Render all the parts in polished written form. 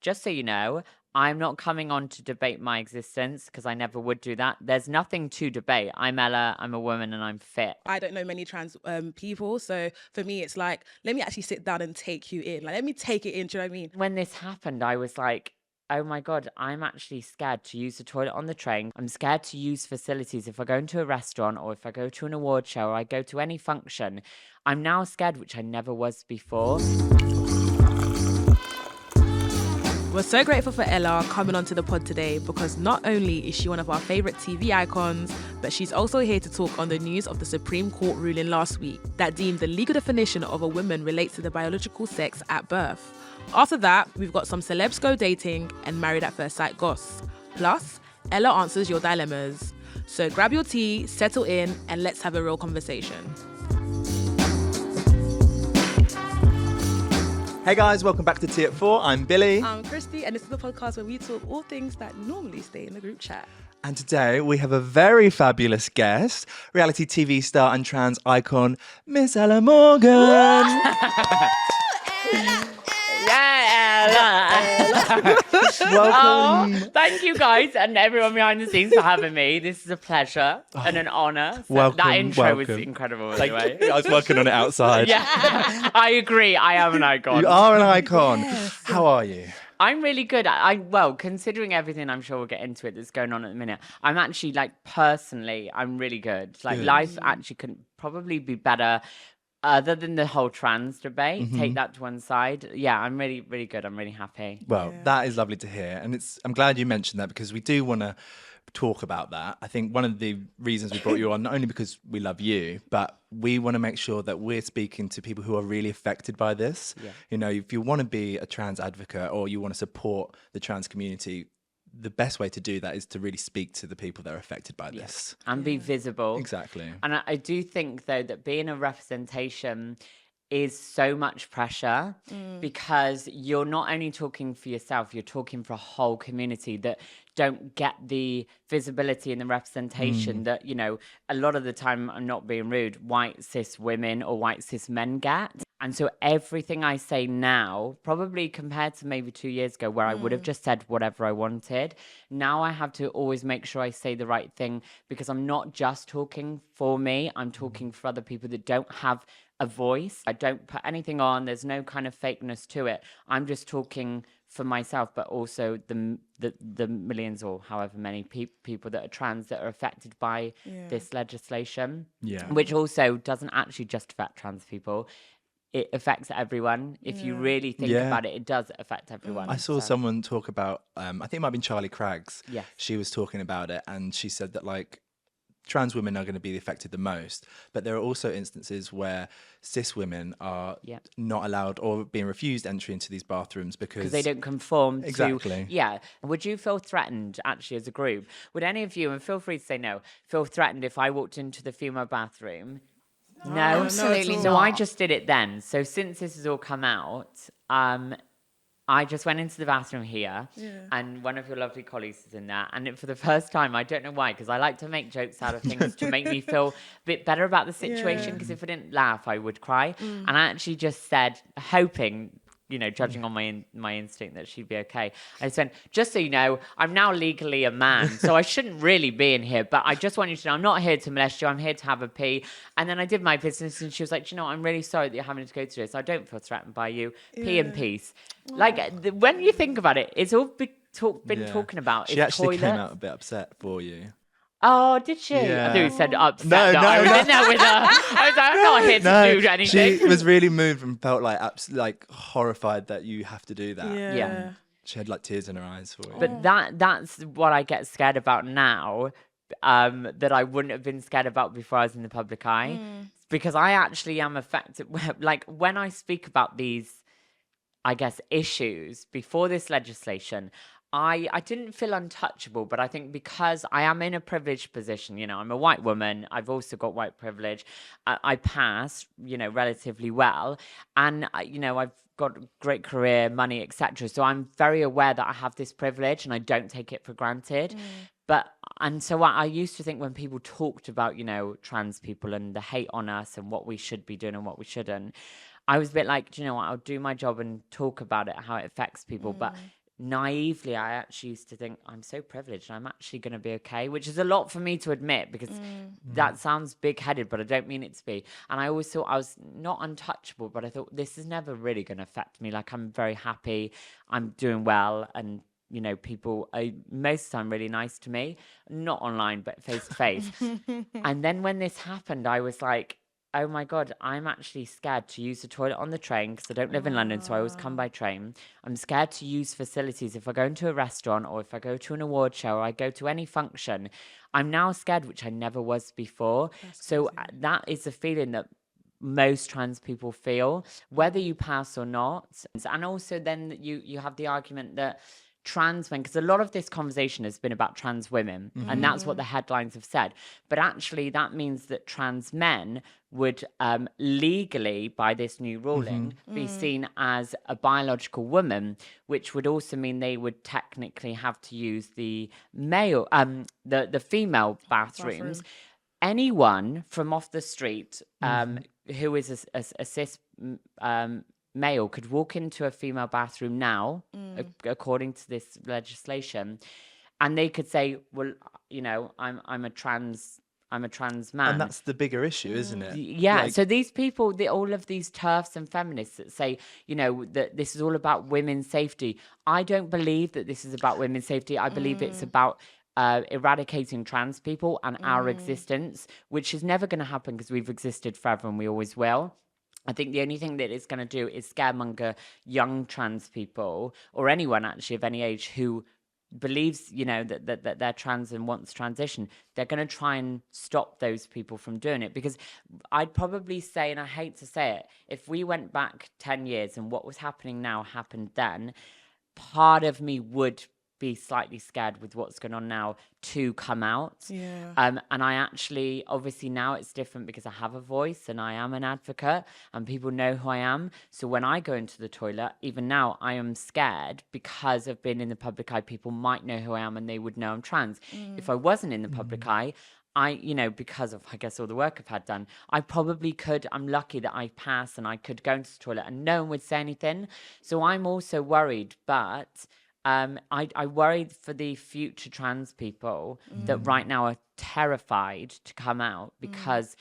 just so you know, I'm not coming on to debate my existence because I never would do that. There's nothing to debate. I'm Ella, I'm a woman and I'm fit. I don't know many trans people. So for me, it's like, let me actually sit down and take you in. Like, let me take it in. Do you know what I mean? When this happened, I was like, oh my God, I'm actually scared to use the toilet on the train. I'm scared to use facilities if I go into a restaurant or if I go to an award show or I go to any function. I'm now scared, which I never was before. We're so grateful for Ella coming onto the pod today because not only is she one of our favourite TV icons, but she's also here to talk on the news of the Supreme Court ruling last week that deemed the legal definition of a woman relates to the biological sex at birth. After that, we've got some celebs go dating and married at first sight goss. Plus, Ella answers your dilemmas. So grab your tea, settle in, and let's have a real conversation. Hey guys, welcome back to Tea at 4. I'm Billy. I'm Christie, and this is the podcast where we talk all things that normally stay in the group chat. And today we have a very fabulous guest, reality TV star and trans icon, Miss Ella Morgan. Welcome. Oh, thank you guys and everyone behind the scenes for having me. This is a pleasure and an honour. So welcome, that intro was welcome. incredible, by the way. I was working on it outside. Yeah, I agree. I am an icon. You are an icon. How are you? I'm really good. Well, considering everything, I'm sure we'll get into it that's going on at the minute. I'm actually, personally, I'm really good. Good. Life actually couldn't probably be better. Other than the whole trans debate, take that to one side. Yeah, I'm really, really good. I'm really happy. Well, that is lovely to hear. And I'm glad you mentioned that because we do want to talk about that. I think one of the reasons we brought you on, not only because we love you, but we want to make sure that we're speaking to people who are really affected by this. Yeah. You know, if you want to be a trans advocate or you want to support the trans community, the best way to do that is to really speak to the people that are affected by this. And be visible. Exactly. And I do think, though, that being a representation is so much pressure because you're not only talking for yourself, you're talking for a whole community that don't get the visibility and the representation that, you know, a lot of the time, I'm not being rude, white cis women or white cis men get. And so everything I say now, probably compared to maybe 2 years ago where I would have just said whatever I wanted, now I have to always make sure I say the right thing because I'm not just talking for me, I'm talking for other people that don't have a voice. I don't put anything on, there's no kind of fakeness to it. I'm just talking for myself, but also the millions or however many people that are trans that are affected by this legislation, which also doesn't actually just affect trans people. It affects everyone. If you really think about it, it does affect everyone. I saw someone talk about, I think it might have been Charlie Craggs. Yes. She was talking about it and she said that trans women are going to be affected the most, but there are also instances where cis women are not allowed or being refused entry into these bathrooms because they don't conform exactly. Yeah. Would you feel threatened actually as a group? Would any of you, and feel free to say no, feel threatened if I walked into the female bathroom? No, absolutely So not. I just did it then. So since this has all come out, I just went into the bathroom here and one of your lovely colleagues is in there. And for the first time, I don't know why, because I like to make jokes out of things to make me feel a bit better about the situation. Because if I didn't laugh, I would cry. And I actually just said, hoping, you know, judging on my instinct that she'd be okay. I just went, just so you know, I'm now legally a man, so I shouldn't really be in here, but I just want you to know I'm not here to molest you, I'm here to have a pee. And then I did my business and she was like, you know, I'm really sorry that you're having to go through this. I don't feel threatened by you. Pee in peace. When you think about it, it's all been talking about. She actually toilets. came out a bit upset for you. Oh, did she? Yeah. I thought you said upset. No, I was in there with her. I was like, I'm not here to do anything. She was really moved and felt like horrified that you have to do that. Yeah. She had tears in her eyes for you. But that's what I get scared about now, that I wouldn't have been scared about before I was in the public eye. Because I actually am affected. When I speak about these, I guess, issues before this legislation, I didn't feel untouchable, but I think because I am in a privileged position, you know, I'm a white woman, I've also got white privilege, I pass, you know, relatively well, and, you know, I've got a great career, money, etc. So I'm very aware that I have this privilege and I don't take it for granted. And so I used to think when people talked about, you know, trans people and the hate on us and what we should be doing and what we shouldn't, I was a bit like, do you know what, I'll do my job and talk about it, how it affects people, but naively, I actually used to think I'm so privileged. I'm actually going to be okay, which is a lot for me to admit because that sounds big-headed, but I don't mean it to be. And I always thought I was not untouchable, but I thought this is never really going to affect me. Like, I'm very happy, I'm doing well, and you know, people are most of the time really nice to me, not online, but face to face. And then when this happened, I was like, oh my God, I'm actually scared to use the toilet on the train because I don't live in London, so I always come by train. I'm scared to use facilities if I go into a restaurant or if I go to an award show or I go to any function. I'm now scared, which I never was before. So that is a feeling that most trans people feel, whether you pass or not. And also then you have the argument that trans men, because a lot of this conversation has been about trans women, and that's what the headlines have said. But actually, that means that trans men would legally, by this new ruling, be seen as a biological woman, which would also mean they would technically have to use the male, the female bathrooms. Anyone from off the street who is a cis male could walk into a female bathroom now, according to this legislation, and they could say, "Well, you know, I'm a trans man." And that's the bigger issue, isn't it? Yeah. Like, so these people, all of these TERFs and feminists that say, you know, that this is all about women's safety. I don't believe that this is about women's safety. I believe it's about eradicating trans people and our existence, which is never going to happen because we've existed forever and we always will. I think the only thing that it's going to do is scaremonger young trans people, or anyone actually of any age who believes, you know, that they're trans and wants transition. They're going to try and stop those people from doing it, because I'd probably say, and I hate to say it, if we went back 10 years and what was happening now happened then, part of me would be slightly scared with what's going on now to come out. And I actually, obviously now it's different because I have a voice and I am an advocate and people know who I am. So when I go into the toilet, even now, I am scared because of being in the public eye. People might know who I am and they would know I'm trans. If I wasn't in the public eye, you know, because of, I guess, all the work I've had done, I probably could, I'm lucky that I passed and I could go into the toilet and no one would say anything. So I'm also worried, but I worried for the future trans people that right now are terrified to come out because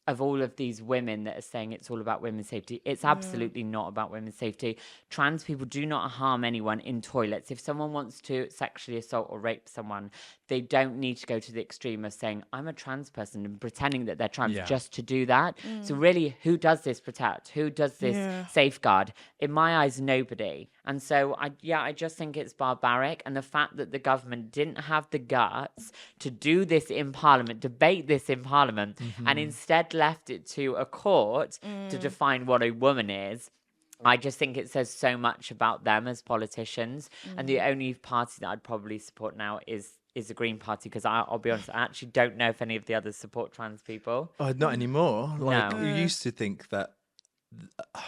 of all of these women that are saying it's all about women's safety. It's absolutely not about women's safety. Trans people do not harm anyone in toilets. If someone wants to sexually assault or rape someone, they don't need to go to the extreme of saying, I'm a trans person, and pretending that they're trans just to do that. So really, who does this protect? Who does this safeguard? In my eyes, nobody. And so, I just think it's barbaric. And the fact that the government didn't have the guts to do this in Parliament, debate this in Parliament, and instead left it to a court to define what a woman is, I just think it says so much about them as politicians. And the only party that I'd probably support now is the Green Party, because I'll be honest, I actually don't know if any of the others support trans people. oh, not anymore. Like, No. you used to think that,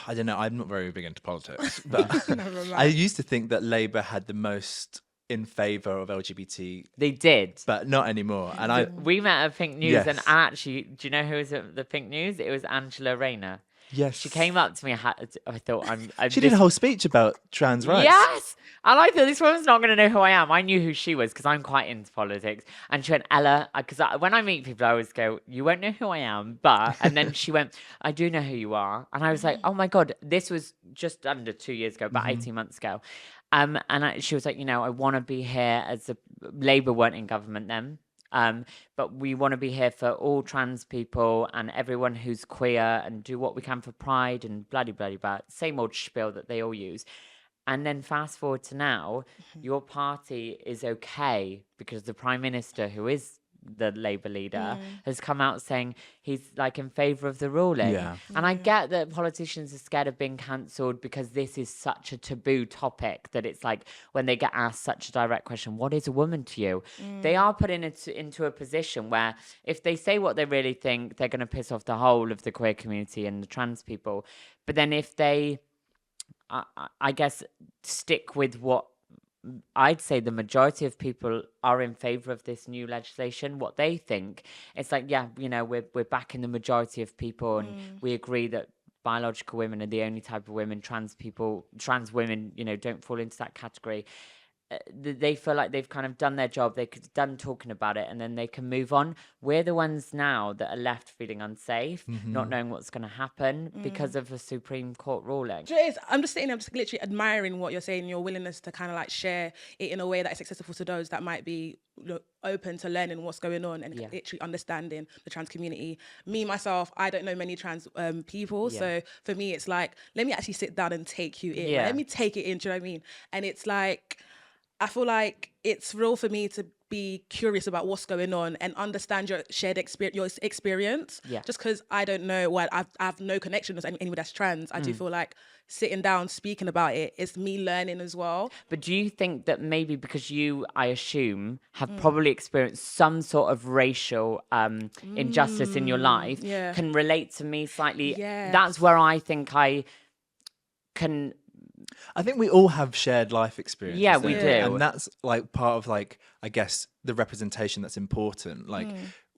I don't know, I'm not very big into politics, but I used to think that Labour had the most in favour of LGBT, They did. but not anymore. And We met at Pink News, Yes. and actually, do you know who was at the Pink News? It was Angela Rayner. yes, She came up to me. I thought She did a whole speech about trans rights. Yes, and I thought this woman's not going to know who I am. I knew who she was because I'm quite into politics. And she went, Ella, because when I meet people, I always go, you won't know who I am, but. And then she went, I do know who you are. And I was like, oh my God, this was just under 2 years ago, about 18 months ago. She was like, you know, I want to be here as Labour weren't in government then. But we want to be here for all trans people and everyone who's queer and do what we can for pride and bloody blah. Same old spiel that they all use. And then fast forward to now, your party is okay because the Prime Minister, who is the Labour leader, has come out saying he's like in favour of the ruling. Yeah. And I get that politicians are scared of being cancelled because this is such a taboo topic that it's like when they get asked such a direct question, what is a woman to you? They are put into a position where if they say what they really think, they're going to piss off the whole of the queer community and the trans people. But then if they, I guess, stick with what I'd say the majority of people are in favour of this new legislation, what they think, it's like, yeah, you know, we're back in the majority of people and we agree that biological women are the only type of women, trans women, you know, don't fall into that category. They feel like they've kind of done their job, they're done talking about it, and then they can move on. We're the ones now that are left feeling unsafe, not knowing what's going to happen because of a Supreme Court ruling. Do you know what it is? I'm just sitting there, I'm just literally admiring what you're saying, your willingness to kind of like share it in a way that is accessible to those that might be, you know, open to learning what's going on and literally understanding the trans community. Me, myself, I don't know many trans people. So for me, it's like, let me actually sit down and take you in. Like, let me take it in, do you know what I mean? And it's like, I feel like it's real for me to be curious about what's going on and understand your shared experience. Yeah. Just because I don't know, I have no connection with anyone that's trans. I do feel like sitting down, speaking about it, is me learning as well. But do you think that maybe because you, I assume, have probably experienced some sort of racial injustice in your life, can relate to me slightly? Yes. That's where I think I can... I think we all have shared life experiences. Yeah, we don't do. And that's like part of like, I guess, the representation that's important. Like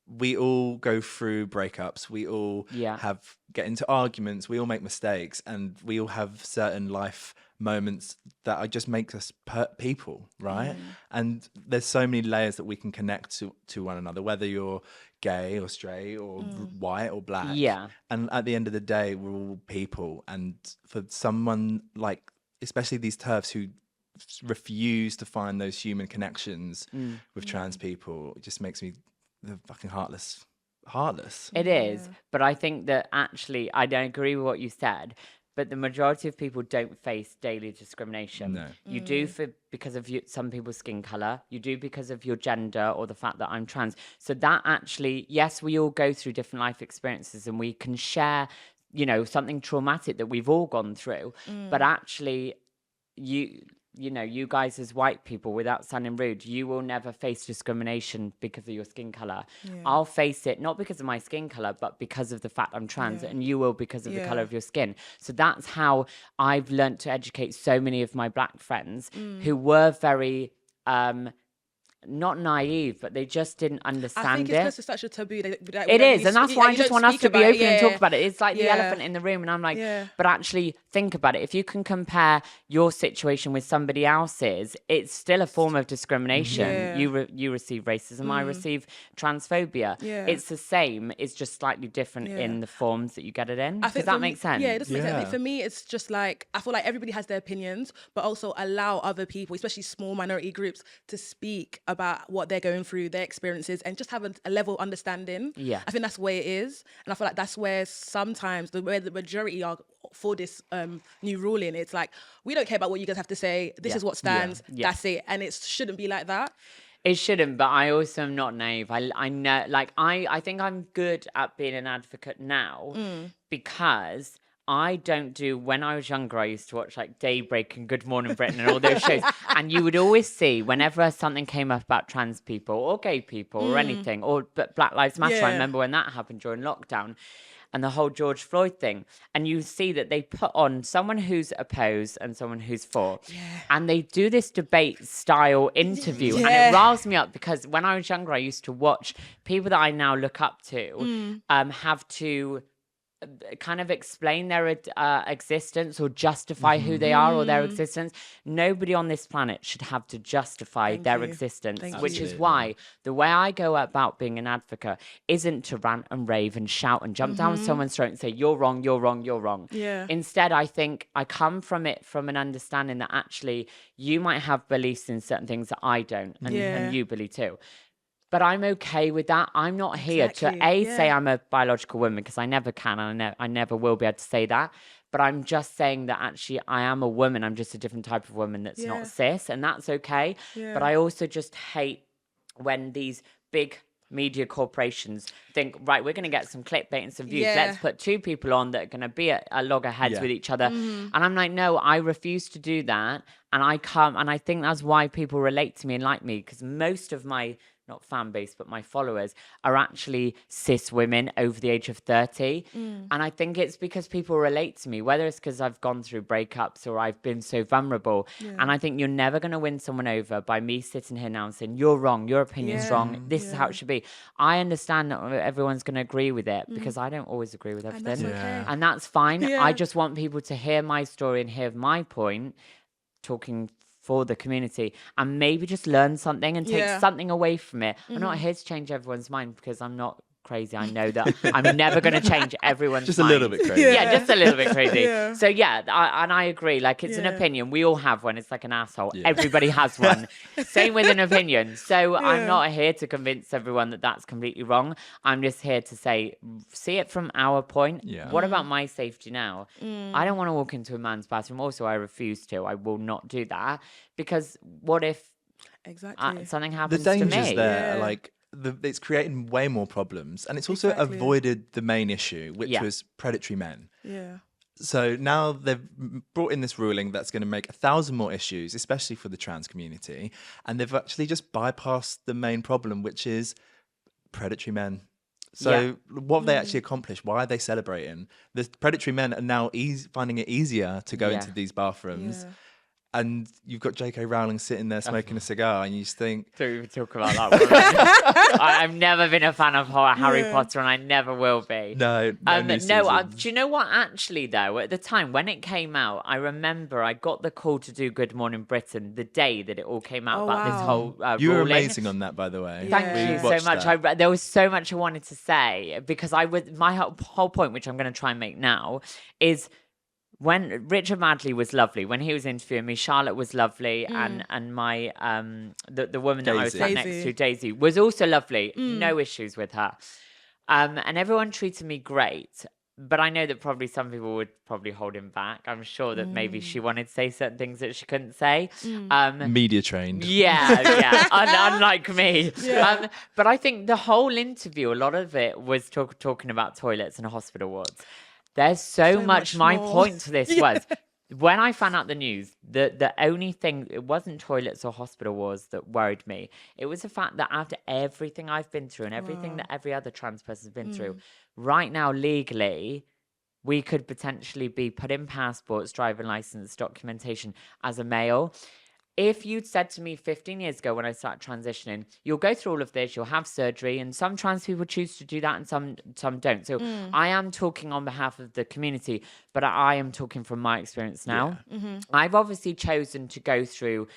we all go through breakups. We all get into arguments. We all make mistakes, and we all have certain life moments that are just make us people, right? And there's so many layers that we can connect to one another, whether you're gay or straight or white or black. Yeah. And at the end of the day, we're all people. And for someone like, especially these TERFs who refuse to find those human connections with trans people, it just makes me fucking heartless. It is, but I think that actually, I don't agree with what you said, but the majority of people don't face daily discrimination. No. You do because of some people's skin color. You do because of your gender or the fact that I'm trans. So that actually, yes, we all go through different life experiences and we can share, you know, something traumatic that we've all gone through. But actually, you know, you guys as white people, without sounding rude, you will never face discrimination because of your skin color. I'll face it not because of my skin color, but because of the fact I'm trans, and you will because of the color of your skin. So that's how I've learned to educate so many of my black friends who were very not naive, but they just didn't understand it. I think it's because it's such a taboo. It is, and that's why I just want us to be open and talk about it. It's like the elephant in the room, and I'm like, but actually think about it. If you can compare your situation with somebody else's, it's still a form of discrimination. You receive racism, I receive transphobia. It's the same, it's just slightly different in the forms that you get it in. Does that make sense? Yeah, it does make sense. For me, it's just like, I feel like everybody has their opinions, but also allow other people, especially small minority groups, to speak about what they're going through, their experiences, and just have a level of understanding. I think that's the way it is. And I feel like that's where sometimes where the majority are for this new ruling. It's like, we don't care about what you guys have to say. This is what stands. That's it. And it shouldn't be like that. It shouldn't, but I also am not naive. I know, like, I think I'm good at being an advocate now because I don't do, when I was younger, I used to watch like Daybreak and Good Morning Britain and all those shows. And you would always see whenever something came up about trans people or gay people or anything, or but Black Lives Matter, I remember when that happened during lockdown and the whole George Floyd thing. And you see that they put on someone who's opposed and someone who's for. And they do this debate style interview. And it riles me up because when I was younger, I used to watch people that I now look up to have to kind of explain their existence or justify who they are or their existence. Nobody on this planet should have to justify their existence, which is why the way I go about being an advocate isn't to rant and rave and shout and jump down someone's throat and say, you're wrong, you're wrong, you're wrong. Instead, I think I come from it from an understanding that actually you might have beliefs in certain things that I don't, and you believe too. But I'm okay with that. I'm not here to say I'm a biological woman, because I never can and I never will be able to say that. But I'm just saying that actually I am a woman. I'm just a different type of woman that's not cis, and that's okay. But I also just hate when these big media corporations think, right, we're going to get some clickbait and some views. Let's put two people on that are going to be at loggerheads with each other. And I'm like, no, I refuse to do that. And I come, and I think that's why people relate to me and like me, because most of my not fan base, but my followers are actually cis women over the age of 30. And I think it's because people relate to me, whether it's because I've gone through breakups or I've been so vulnerable. And I think you're never going to win someone over by me sitting here now and saying, you're wrong, your opinion's wrong, this is how it should be. I understand that everyone's going to agree with it because I don't always agree with everything. And that's okay. And that's fine. Yeah. I just want people to hear my story and hear my point, talking for the community, and maybe just learn something and take something away from it. I'm not here to change everyone's mind because I'm not crazy. I know that I'm never going to change everyone's Just mind. a little bit crazy. Yeah, just a little bit crazy. Yeah. So yeah, I agree. Like, it's an opinion. We all have one. It's like an asshole. Everybody has one. Same with an opinion. So I'm not here to convince everyone that that's completely wrong. I'm just here to say, see it from our point. Yeah. What about my safety now? I don't want to walk into a man's bathroom. Also, I refuse to. I will not do that, because what if Exactly. something The happens to dangers me? there, like it's creating way more problems, and it's also avoided the main issue, which was predatory men. Yeah. So now they've brought in this ruling that's going to make 1,000 more issues, especially for the trans community, and they've actually just bypassed the main problem, which is predatory men. So what have they actually accomplished? Why are they celebrating? The predatory men are now finding it easier to go into these bathrooms. Yeah. And you've got J.K. Rowling sitting there smoking a cigar, and you just think, Don't even talk about that woman. I've never been a fan of Harry Potter, and I never will be. no, new do you know what? Actually, though, at the time when it came out, I remember I got the call to do Good Morning Britain the day that it all came out about this whole you were ruling. amazing on that, by the way. Thank you so much. There was so much I wanted to say, because my whole point, which I'm going to try and make now, is when Richard Madley was lovely, when he was interviewing me, Charlotte was lovely, and my the woman that I was sat next to, Daisy, was also lovely. No issues with her, and everyone treated me great. But I know that probably some people would probably hold him back. I'm sure that maybe she wanted to say certain things that she couldn't say. Media trained. Yeah. Unlike me. Yeah. But I think the whole interview, a lot of it was talking about toilets and hospital wards. There's so much my point to this was, when I found out the news, the only thing, it wasn't toilets or hospital wards that worried me. It was the fact that after everything I've been through and everything that every other trans person's been through, right now, legally, we could potentially be put in passports, driving license, documentation as a male. If you'd said to me 15 years ago when I started transitioning, you'll go through all of this, you'll have surgery, and some trans people choose to do that and some don't. So I am talking on behalf of the community, but I am talking from my experience now. I've obviously chosen to go through,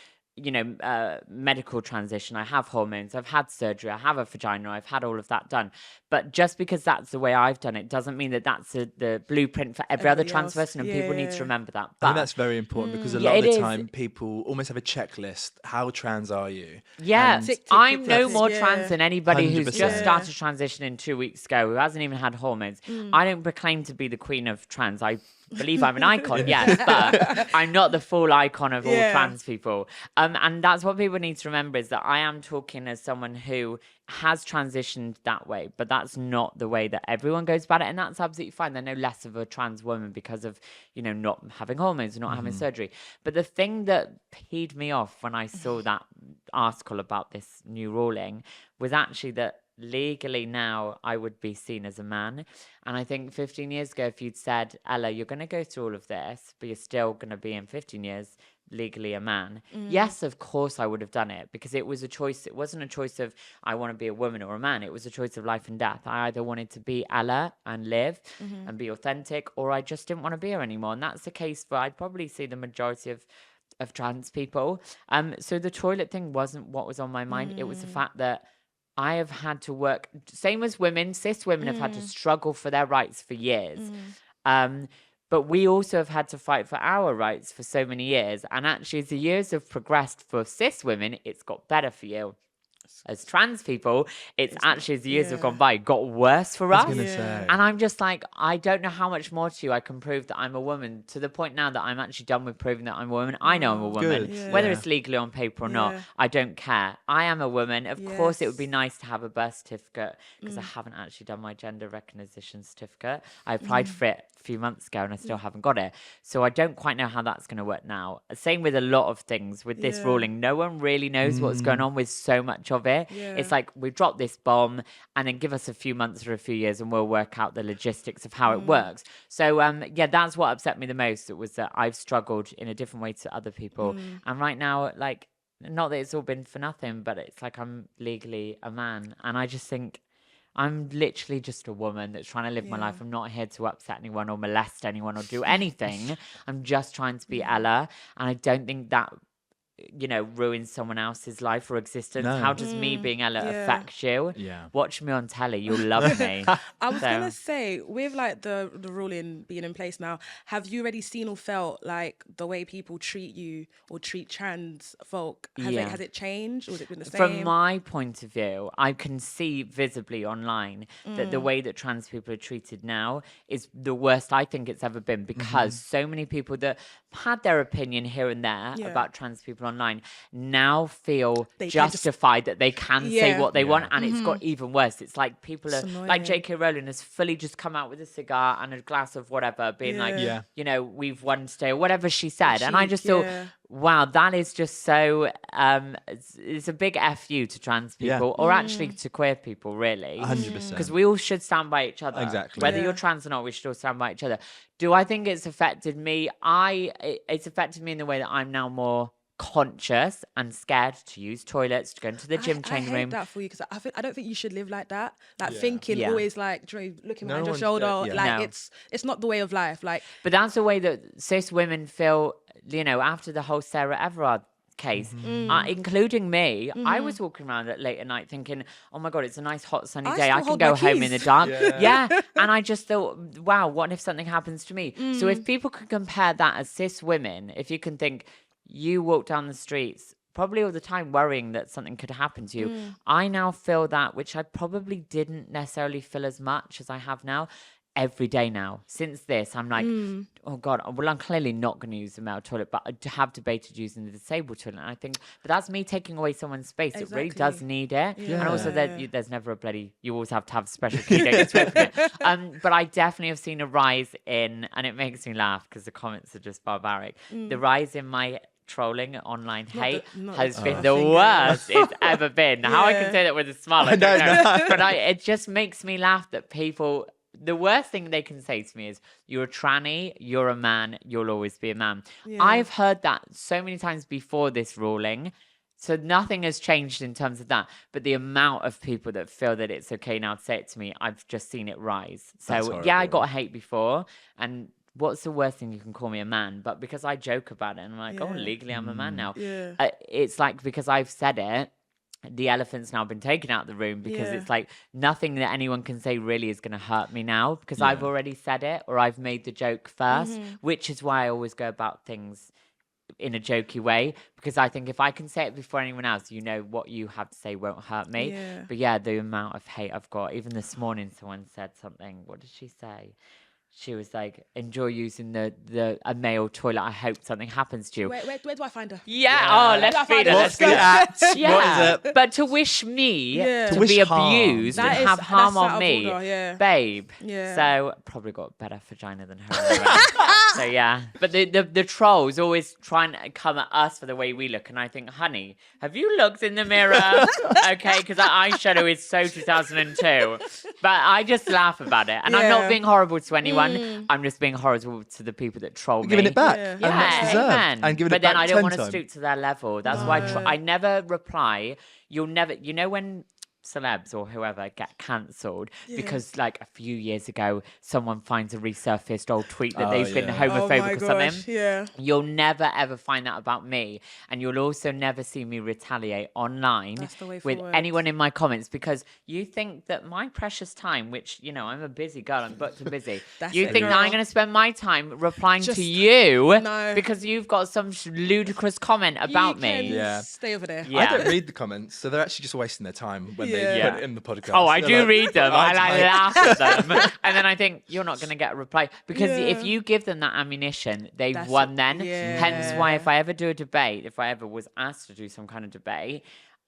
medical transition. I have hormones, I've had surgery, I have a vagina, I've had all of that done. But just because that's the way I've done it doesn't mean that that's the blueprint for every other trans person, and people need to remember that. But I think that's very important, because a lot of the time people almost have a checklist. How trans are you? Yeah, And I'm no more trans than anybody who's 100%. just started transitioning 2 weeks ago, who hasn't even had hormones. I don't proclaim to be the queen of trans. I believe I'm an icon, yes, but I'm not the full icon of all trans people. And that's what people need to remember, is that I am talking as someone who has transitioned that way, but that's not the way that everyone goes about it, and that's absolutely fine. They're no less of a trans woman because of, not having hormones, not having surgery. But the thing that peed me off when I saw that article about this new ruling was actually that legally now I would be seen as a man. And I think 15 years ago, if you'd said, Ella, you're going to go through all of this, but you're still going to be in 15 years legally a man. Yes, of course I would have done it, because it was a choice. It wasn't a choice of I want to be a woman or a man. It was a choice of life and death. I either wanted to be Ella and live and be authentic, or I just didn't want to be her anymore. And that's the case for, I'd probably see the majority of trans people. So the toilet thing wasn't what was on my mind. It was the fact that I have had to work, same as women, cis women have had to struggle for their rights for years. But we also have had to fight for our rights for so many years. And actually, as the years have progressed for cis women, it's got better for you. As trans people, it's actually, as the years have gone by, got worse for us. And I'm just like, I don't know how much more to you I can prove that I'm a woman, to the point now that I'm actually done with proving that I'm a woman. I know I'm a woman. Whether it's legally on paper or not, I don't care. I am a woman. Of course, it would be nice to have a birth certificate, because I haven't actually done my gender recognition certificate. I applied for it few months ago and I still haven't got it. So I don't quite know how that's going to work now. Same with a lot of things with this ruling. No one really knows what's going on with so much of it. It's like we drop this bomb and then give us a few months or a few years and we'll work out the logistics of how it works. So yeah, that's what upset me the most. It was that I've struggled in a different way to other people. And right now, like, not that it's all been for nothing, but it's like I'm legally a man. And I just think I'm literally just a woman that's trying to live my life. I'm not here to upset anyone or molest anyone or do anything. I'm just trying to be Ella. And I don't think that, you know, ruins someone else's life or existence. No. How does me being Ella affect you? Yeah. Watch me on telly. You'll love me. I was going to say, with like the ruling being in place now, have you already seen or felt like the way people treat you or treat trans folk? Has it changed or has it been the same? From my point of view, I can see visibly online that the way that trans people are treated now is the worst I think it's ever been, because so many people that had their opinion here and there about trans people online now feel justified that they can say what they want, and it's got even worse. It's like people are like J.K. Rowling has fully just come out with a cigar and a glass of whatever, being like, you know, we've won today or whatever she said, and I just thought, wow, that is just so it's a big FU to trans people or actually to queer people, really. 100%. Because we all should stand by each other. Exactly. Whether you're trans or not, we should all stand by each other. Do I think it's affected me? It's affected me in the way that I'm now more conscious and scared to use toilets, to go into the gym changing room. I hate that for you, because I don't think you should live like that. Like thinking always like looking behind your shoulder. It's not the way of life. Like, but that's the way that cis women feel. You know, after the whole Sarah Everard case, including me, I was walking around at late at night thinking, oh my God, it's a nice hot sunny day. I can go home in the dark. And I just thought, wow, what if something happens to me? So if people can compare that as cis women, if you can think you walk down the streets probably all the time worrying that something could happen to you, I now feel that, which I probably didn't necessarily feel as much as I have now. Every day now. Since this, I'm like, oh God, well, I'm clearly not going to use the male toilet, but I have debated using the disabled toilet. And I think, but that's me taking away someone's space. It really does need it. And also, there's never a bloody, you always have to have special key to open it. But I definitely have seen a rise in, and it makes me laugh because the comments are just barbaric. The rise in my trolling online hate has been the worst it's ever been. How I can say that with a smile, I don't know. But it just makes me laugh that people, the worst thing they can say to me is, you're a tranny, you're a man, you'll always be a man. I've heard that so many times before this ruling. So nothing has changed in terms of that. But the amount of people that feel that it's okay now to say it to me, I've just seen it rise. So I got hate before. And what's the worst thing? You can call me a man. But because I joke about it and I'm like, oh, legally I'm a man now. It's like, because I've said it, the elephant's now been taken out of the room, because it's like nothing that anyone can say really is going to hurt me now, because I've already said it or I've made the joke first, which is why I always go about things in a jokey way, because I think if I can say it before anyone else, you know, what you have to say won't hurt me. But yeah, the amount of hate I've got, even this morning someone said something, what did she say? She was like, enjoy using a male toilet. I hope something happens to you. Where do I find her? Let's feed her. What's the at? Yeah. What is it? But to wish me to To wish be harm. abused and have harm on me, babe. Yeah. So probably got better vagina than her. Anyway. So yeah. But the trolls always try and come at us for the way we look. And I think, honey, have you looked in the mirror? Okay, because that eyeshadow is so 2002. But I just laugh about it. And I'm not being horrible to anyone. I'm just being horrible to the people that troll me. Giving it back. Yeah, Amen. And giving but it then back I don't 10 want to times. stoop to their level. That's why I never reply. You'll never, you know, when celebs or whoever get cancelled because like a few years ago someone finds a resurfaced old tweet that they've been homophobic or something, you'll never ever find that about me, and you'll also never see me retaliate online with anyone in my comments, because you think that my precious time, which, you know, I'm a busy girl, I'm booked and busy, you think that I'm going to spend my time replying to you because you've got some ludicrous comment about me. Stay over there. I don't read the comments, so they're actually just wasting their time when they put it in the podcast. Oh, I do read them. I laugh at them. And then I think, you're not going to get a reply. Because if you give them that ammunition, they've won then. Hence why if I ever do a debate, if I ever was asked to do some kind of debate,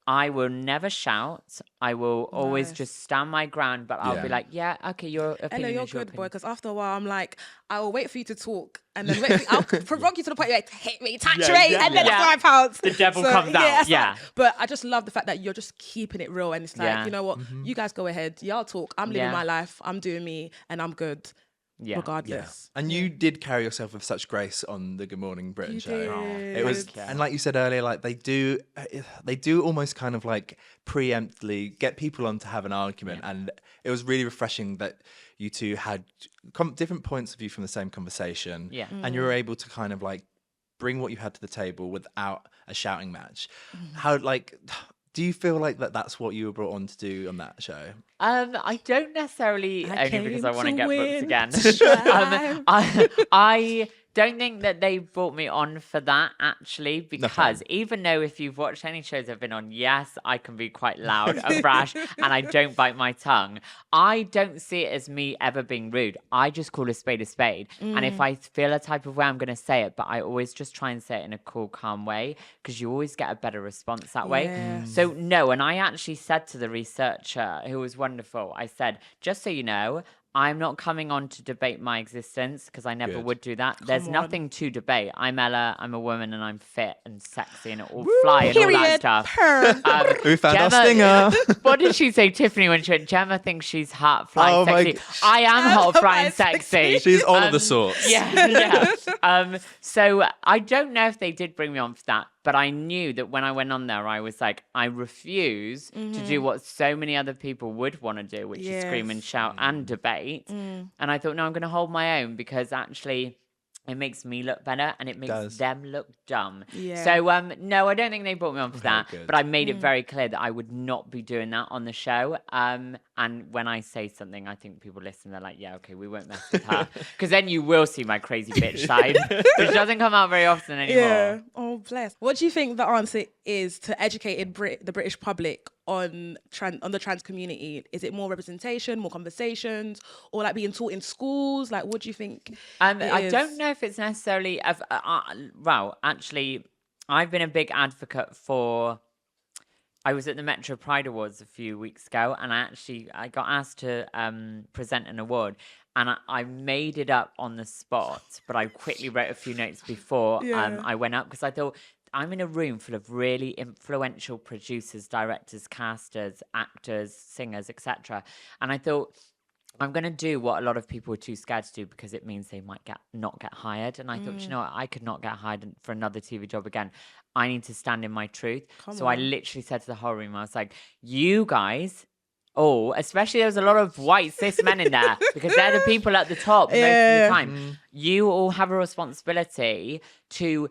I will never shout. I will always Nice. just stand my ground, but I'll be like, yeah, okay, your opinion Ella, you're is your good, boy. opinion. Because after a while, I'm like, I will wait for you to talk, and then I'll provoke you to the point where you hit me, touch me, and then that's my pounce. The devil comes out. Yeah. But I just love the fact that you're just keeping it real, and it's like, Yeah. you know what, you guys go ahead, y'all talk. I'm living my life. I'm doing me, and I'm good. Yeah. Regardless. And you did carry yourself with such grace on the Good Morning Britain show. did. It was, Thank you. and like you said earlier, like they do almost kind of like preemptively get people on to have an argument, and it was really refreshing that you two had different points of view from the same conversation, and you were able to kind of like bring what you had to the table without a shouting match. How do you feel like that's what you were brought on to do on that show? I don't necessarily, only because I want to get booked again. Strive. I don't think that they brought me on for that, actually, because even though if you've watched any shows I've been on, yes, I can be quite loud and brash and I don't bite my tongue. I don't see it as me ever being rude. I just call a spade a spade. And if I feel a type of way, I'm going to say it, but I always just try and say it in a cool, calm way because you always get a better response that way. Yes. So no, and I actually said to the researcher, who was wonderful, I said, just so you know, I'm not coming on to debate my existence because I never would do that. There's nothing to debate. I'm Ella, I'm a woman, and I'm fit and sexy and all fly and all that stuff. We found our stinger. What did she say, Tiffany, when she went, Gemma thinks she's hot, fly, sexy. I am hot, fly, and sexy. She's all of the sorts. Yeah. So I don't know if they did bring me on for that, but I knew that when I went on there, I was like, I refuse to do what so many other people would want to do, which is scream and shout and debate. And I thought, no, I'm going to hold my own because actually it makes me look better and it makes them look dumb. Yeah. So, no, I don't think they brought me on for that, good. but I made it very clear that I would not be doing that on the show. And when I say something, I think people listen, they're like, yeah, okay, we won't mess with her. Because then you will see my crazy bitch side, which doesn't come out very often anymore. Yeah. Oh, bless. What do you think the answer is to educated the British public on the trans community? Is it more representation, more conversations, or like being taught in schools? Like, what do you think? I don't know if it's necessarily. Well, actually, I've been a big advocate for. I was at the Metro Pride Awards a few weeks ago, and I got asked to present an award, and I made it up on the spot, but I quickly wrote a few notes before I went up because I thought, I'm in a room full of really influential producers, directors, casters, actors, singers, etc. And I thought, I'm going to do what a lot of people are too scared to do because it means they might not get hired. And I thought, you know what? I could not get hired for another TV job again. I need to stand in my truth. I literally said to the whole room, I was like, you guys... Oh, especially there was a lot of white cis men in there because they're the people at the top most of the time. You all have a responsibility to...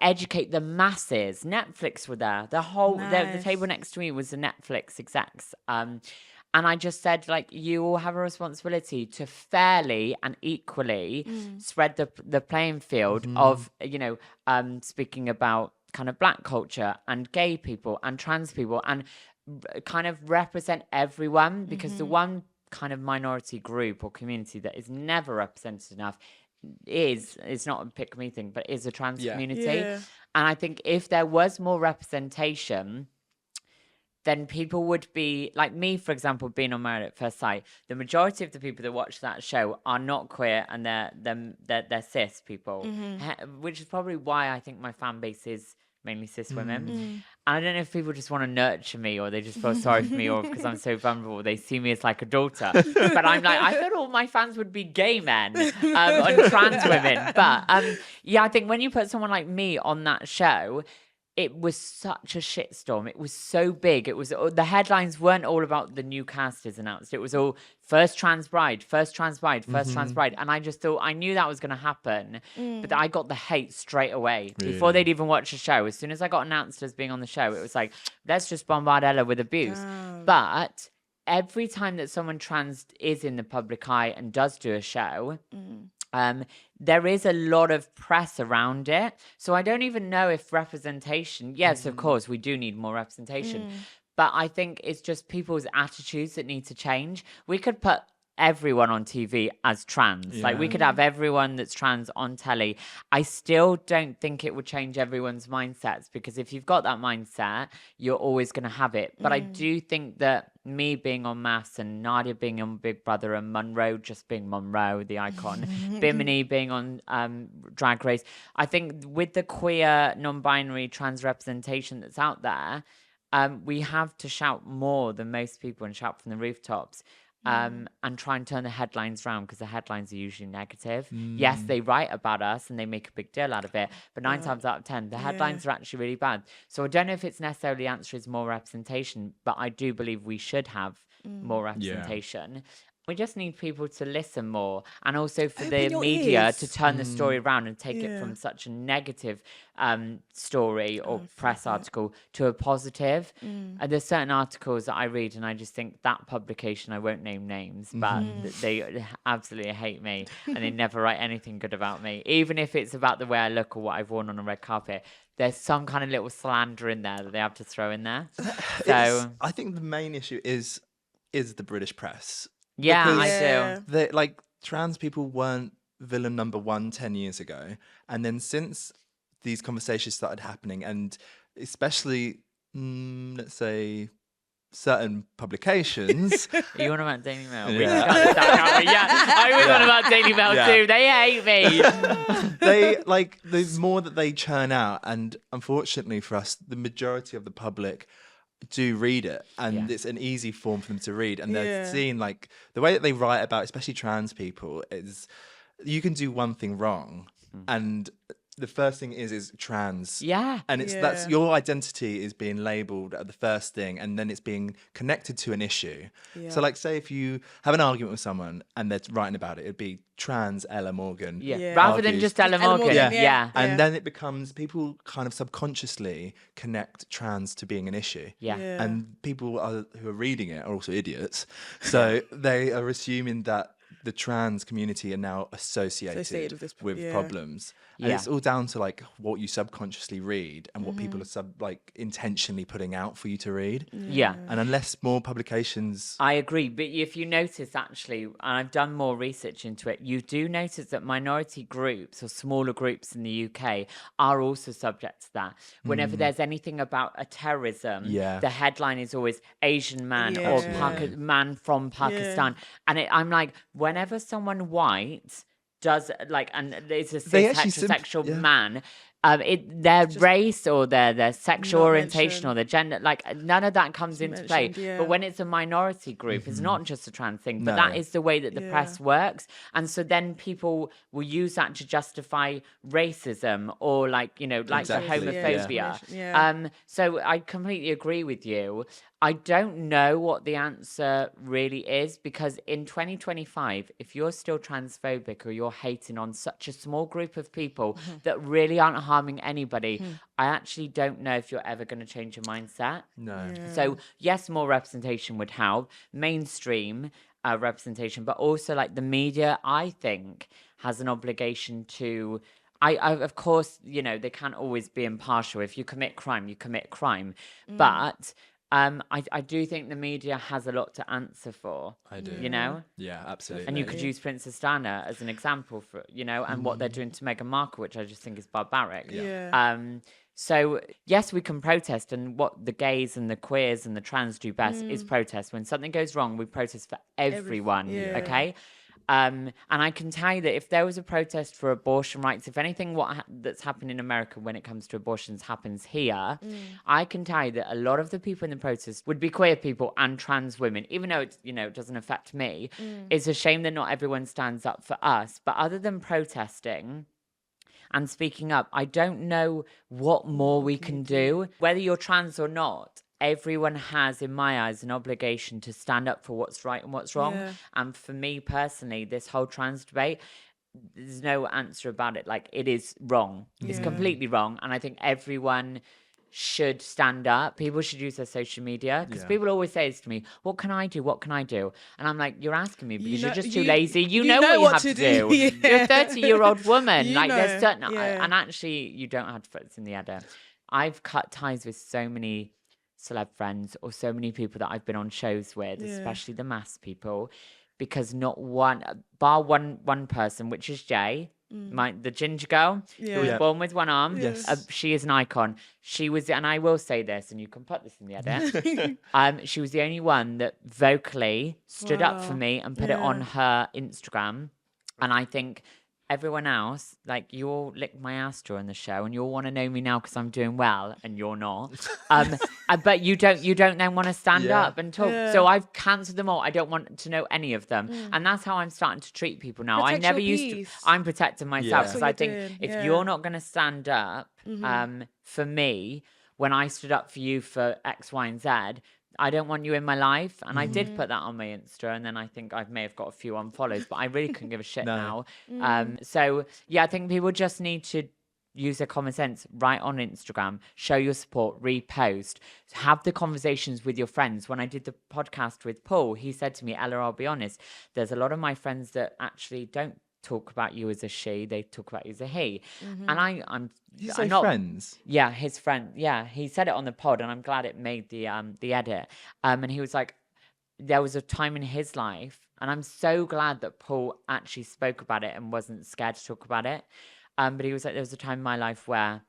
educate the masses. Netflix were there. The table next to me was the Netflix execs. And I just said, like, you all have a responsibility to fairly and equally spread the playing field of, speaking about kind of black culture and gay people and trans people and kind of represent everyone because the one kind of minority group or community that is never represented enough it's not a pick me thing, but is a trans community. And I think if there was more representation, then people would be like me, for example, being on Married at First Sight. The majority of the people that watch that show are not queer and they're cis people, which is probably why I think my fan base is mainly cis women. And I don't know if people just want to nurture me or they just feel sorry for me or because I'm so vulnerable, they see me as like a daughter. But I'm like, I thought all my fans would be gay men and trans women. But I think when you put someone like me on that show, it was such a shitstorm. It was so big. It was the headlines weren't all about the new cast is announced. It was all first trans bride. And I just thought, I knew that was going to happen. But I got the hate straight away before they'd even watch the show. As soon as I got announced as being on the show, it was like, let's just bombard Ella with abuse. But every time that someone trans is in the public eye and does do a show, there is a lot of press around it. So I don't even know if representation, yes, of course, we do need more representation. But I think it's just people's attitudes that need to change. We could put everyone on TV as trans. Like we could have everyone that's trans on telly. I still don't think it would change everyone's mindsets, because if you've got that mindset, you're always going to have it. But I do think that me being on MAFs and Nadia being on Big Brother and Monroe just being Monroe, the icon, Bimini being on Drag Race, I think with the queer, non-binary, trans representation that's out there, we have to shout more than most people and shout from the rooftops. And try and turn the headlines around, because the headlines are usually negative. Yes, they write about us and they make a big deal out of it, but 9 times out of 10, the headlines are actually really bad. So I don't know if it's necessarily the answer is more representation, but I do believe we should have more representation. We just need people to listen more, and also for the media to turn the story around and take it from such a negative story or press article to a positive. There's certain articles that I read and I just think that publication, I won't name names, but they absolutely hate me and they never write anything good about me. Even if it's about the way I look or what I've worn on a red carpet, there's some kind of little slander in there that they have to throw in there. So I think the main issue is the British press. Yeah, Because I do. like trans people weren't villain number 1 10 years ago, and then since these conversations started happening, and especially let's say certain publications. Are you on about Daily Mail? Yeah. I was on about Daily Mail too. They hate me. They like the more that they churn out, and unfortunately for us, the majority of the public do read it, and it's an easy form for them to read, and they're seeing like the way that they write about especially trans people is you can do one thing wrong and the first thing is trans, and it's that's your identity is being labeled at the first thing, and then it's being connected to an issue. So like say if you have an argument with someone and they're writing about it, it'd be trans Ella Morgan rather than just Ella Morgan. And then it becomes people kind of subconsciously connect trans to being an issue, and people who are reading it are also idiots, so they are assuming that the trans community are now associated with problems. And it's all down to like what you subconsciously read and what people are intentionally putting out for you to read. And unless more publications... I agree. But if you notice actually, and I've done more research into it, you do notice that minority groups or smaller groups in the UK are also subject to that. Whenever there's anything about a terrorism, the headline is always Asian man or man from Pakistan. And I'm like, whenever someone white does and it's a cis heterosexual man, their race or their sexual orientation or their gender, none of that comes into play. But when it's a minority group, it's not just a trans thing, but that is the way that the press works. And so then people will use that to justify racism or the homophobia. So I completely agree with you. I don't know what the answer really is, because in 2025, if you're still transphobic or you're hating on such a small group of people that really aren't harming anybody, I actually don't know if you're ever going to change your mindset. No. So yes, more representation would help, mainstream representation, but also the media, I think, has an obligation to... of course, they can't always be impartial. If you commit crime, you commit crime. But... I do think the media has a lot to answer for. I do. Yeah, absolutely. And you could use Princess Diana as an example for, and what they're doing to Meghan Markle, which I just think is barbaric. So, yes, we can protest, and what the gays and the queers and the trans do best is protest. When something goes wrong, we protest for everyone, okay? And I can tell you that if there was a protest for abortion rights, if anything that's happened in America when it comes to abortions happens here, I can tell you that a lot of the people in the protest would be queer people and trans women, even though it's, it doesn't affect me. It's a shame that not everyone stands up for us. But other than protesting and speaking up, I don't know what more we can do. Whether you're trans or not, everyone has, in my eyes, an obligation to stand up for what's right and what's wrong. And for me personally, this whole trans debate, there's no answer about it. It is wrong. It's completely wrong. And I think everyone should stand up. People should use their social media, because people always say to me, what can I do? What can I do? And I'm like, you're asking me because you're just too lazy. You know what you have to do. You're a 30-year-old woman. There's certain... and actually, you don't have to put this in the edit. I've cut ties with so many celeb friends or so many people that I've been on shows with, especially the MAFs people, because not bar one person, which is Jay, the ginger girl who was born with one arm. Yes. She is an icon. She was, and I will say this, and you can put this in the edit. She was the only one that vocally stood up for me and put it on her Instagram. And I think everyone else, like, you all lick my ass during the show, and you all want to know me now because I'm doing well, and you're not. But you don't then want to stand up and talk. So I've cancelled them all. I don't want to know any of them, and that's how I'm starting to treat people now. Protect I never your used peace. to. I'm protecting myself because I think doing. if you're not going to stand up for me when I stood up for you for X, Y, and Z. I don't want you in my life. And I did put that on my Insta. And then I think I may have got a few unfollows, but I really couldn't give a shit now. So, yeah, I think people just need to use their common sense, write on Instagram, show your support, repost, have the conversations with your friends. When I did the podcast with Paul, he said to me, Ella, I'll be honest, there's a lot of my friends that actually don't talk about you as a she, they talk about you as a he. And I'm not friends. Yeah, his friend. Yeah, he said it on the pod, and I'm glad it made the edit. And he was like, there was a time in his life, and I'm so glad that Paul actually spoke about it and wasn't scared to talk about it. But he was like, there was a time in my life where,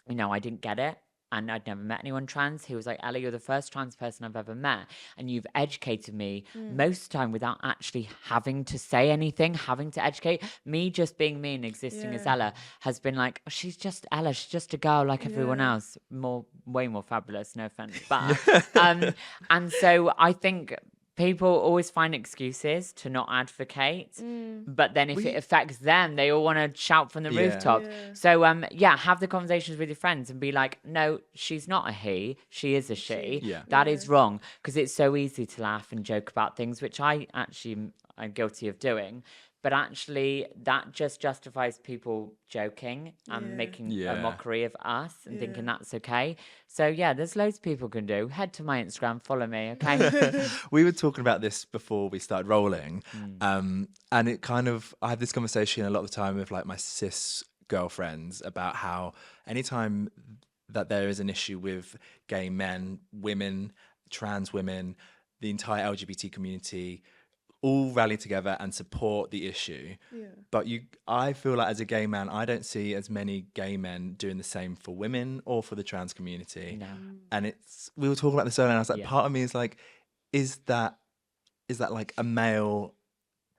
I didn't get it. And I'd never met anyone trans. He was like, Ella, you're the first trans person I've ever met. And you've educated me most of the time without actually having to say anything, having to educate. Me just being me and existing as Ella has been like, oh, she's just Ella. She's just a girl like everyone else. Way more fabulous, no offense. But, and so I think people always find excuses to not advocate, but then if it affects them, they all want to shout from the rooftop. So have the conversations with your friends and be like, no, she's not a he, she is a she. That is wrong, because it's so easy to laugh and joke about things, which I'm guilty of doing. But actually, that just justifies people joking and making a mockery of us and thinking that's okay. So, there's loads of people can do. Head to my Instagram, follow me, okay? We were talking about this before we started rolling. And it kind of, I have this conversation a lot of the time with like my cis girlfriends about how anytime that there is an issue with gay men, women, trans women, the entire LGBT community, all rally together and support the issue. But I feel like as a gay man, I don't see as many gay men doing the same for women or for the trans community. No. And we were talking about this earlier, and I was like, part of me is like, is that like a male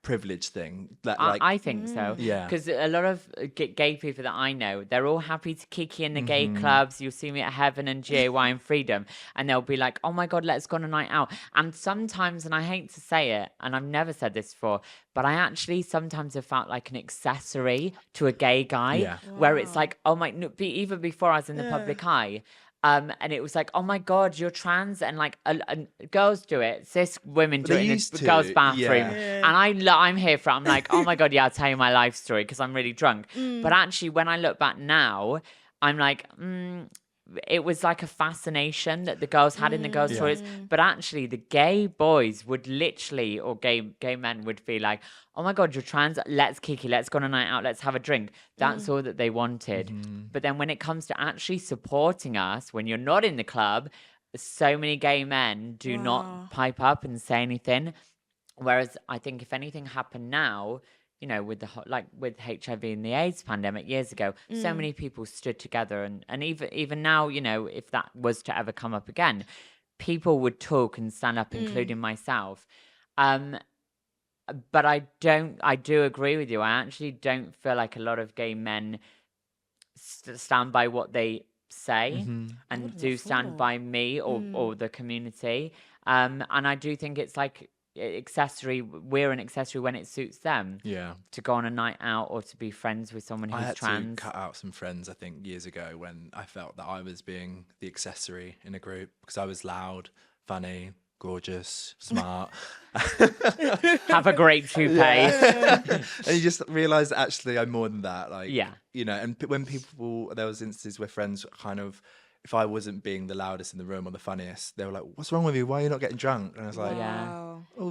privilege thing? That like I think so. Because a lot of gay people that I know, they're all happy to kiki in the gay clubs. You'll see me at Heaven and GAY and Freedom, and they'll be like, oh my God, let's go on a night out. And sometimes, and I hate to say it, and I've never said this before, but I actually sometimes have felt like an accessory to a gay guy, where it's like, oh my, even before I was in the public eye. And it was like, oh my God, you're trans, and like girls do it, cis women do it in the girls' bathroom, and I'm here for it. I'm like, oh my God, I'll tell you my life story because I'm really drunk. But actually, when I look back now, I'm like, it was like a fascination that the girls had in the girls' toilets. But actually, the gay boys would literally, or gay men would be like, oh my God, you're trans, let's kiki, let's go on a night out, let's have a drink. That's all that they wanted. But then when it comes to actually supporting us, when you're not in the club, so many gay men do not pipe up and say anything. Whereas I think if anything happened now, with with HIV and the AIDS pandemic years ago, so many people stood together, and even now, if that was to ever come up again, people would talk and stand up, including myself. But I do agree with you. I actually don't feel like a lot of gay men stand by what they say and do stand by me or the community. And I do think it's like we're an accessory when it suits them to go on a night out or to be friends with someone who's trans. I had to cut out some friends, I think, years ago when I felt that I was being the accessory in a group because I was loud, funny, gorgeous, smart. Have a great toupee. And you just realise that actually I'm more than that. And when there was instances where friends kind of, if I wasn't being the loudest in the room or the funniest, they were like, what's wrong with you? Why are you not getting drunk? And I was like,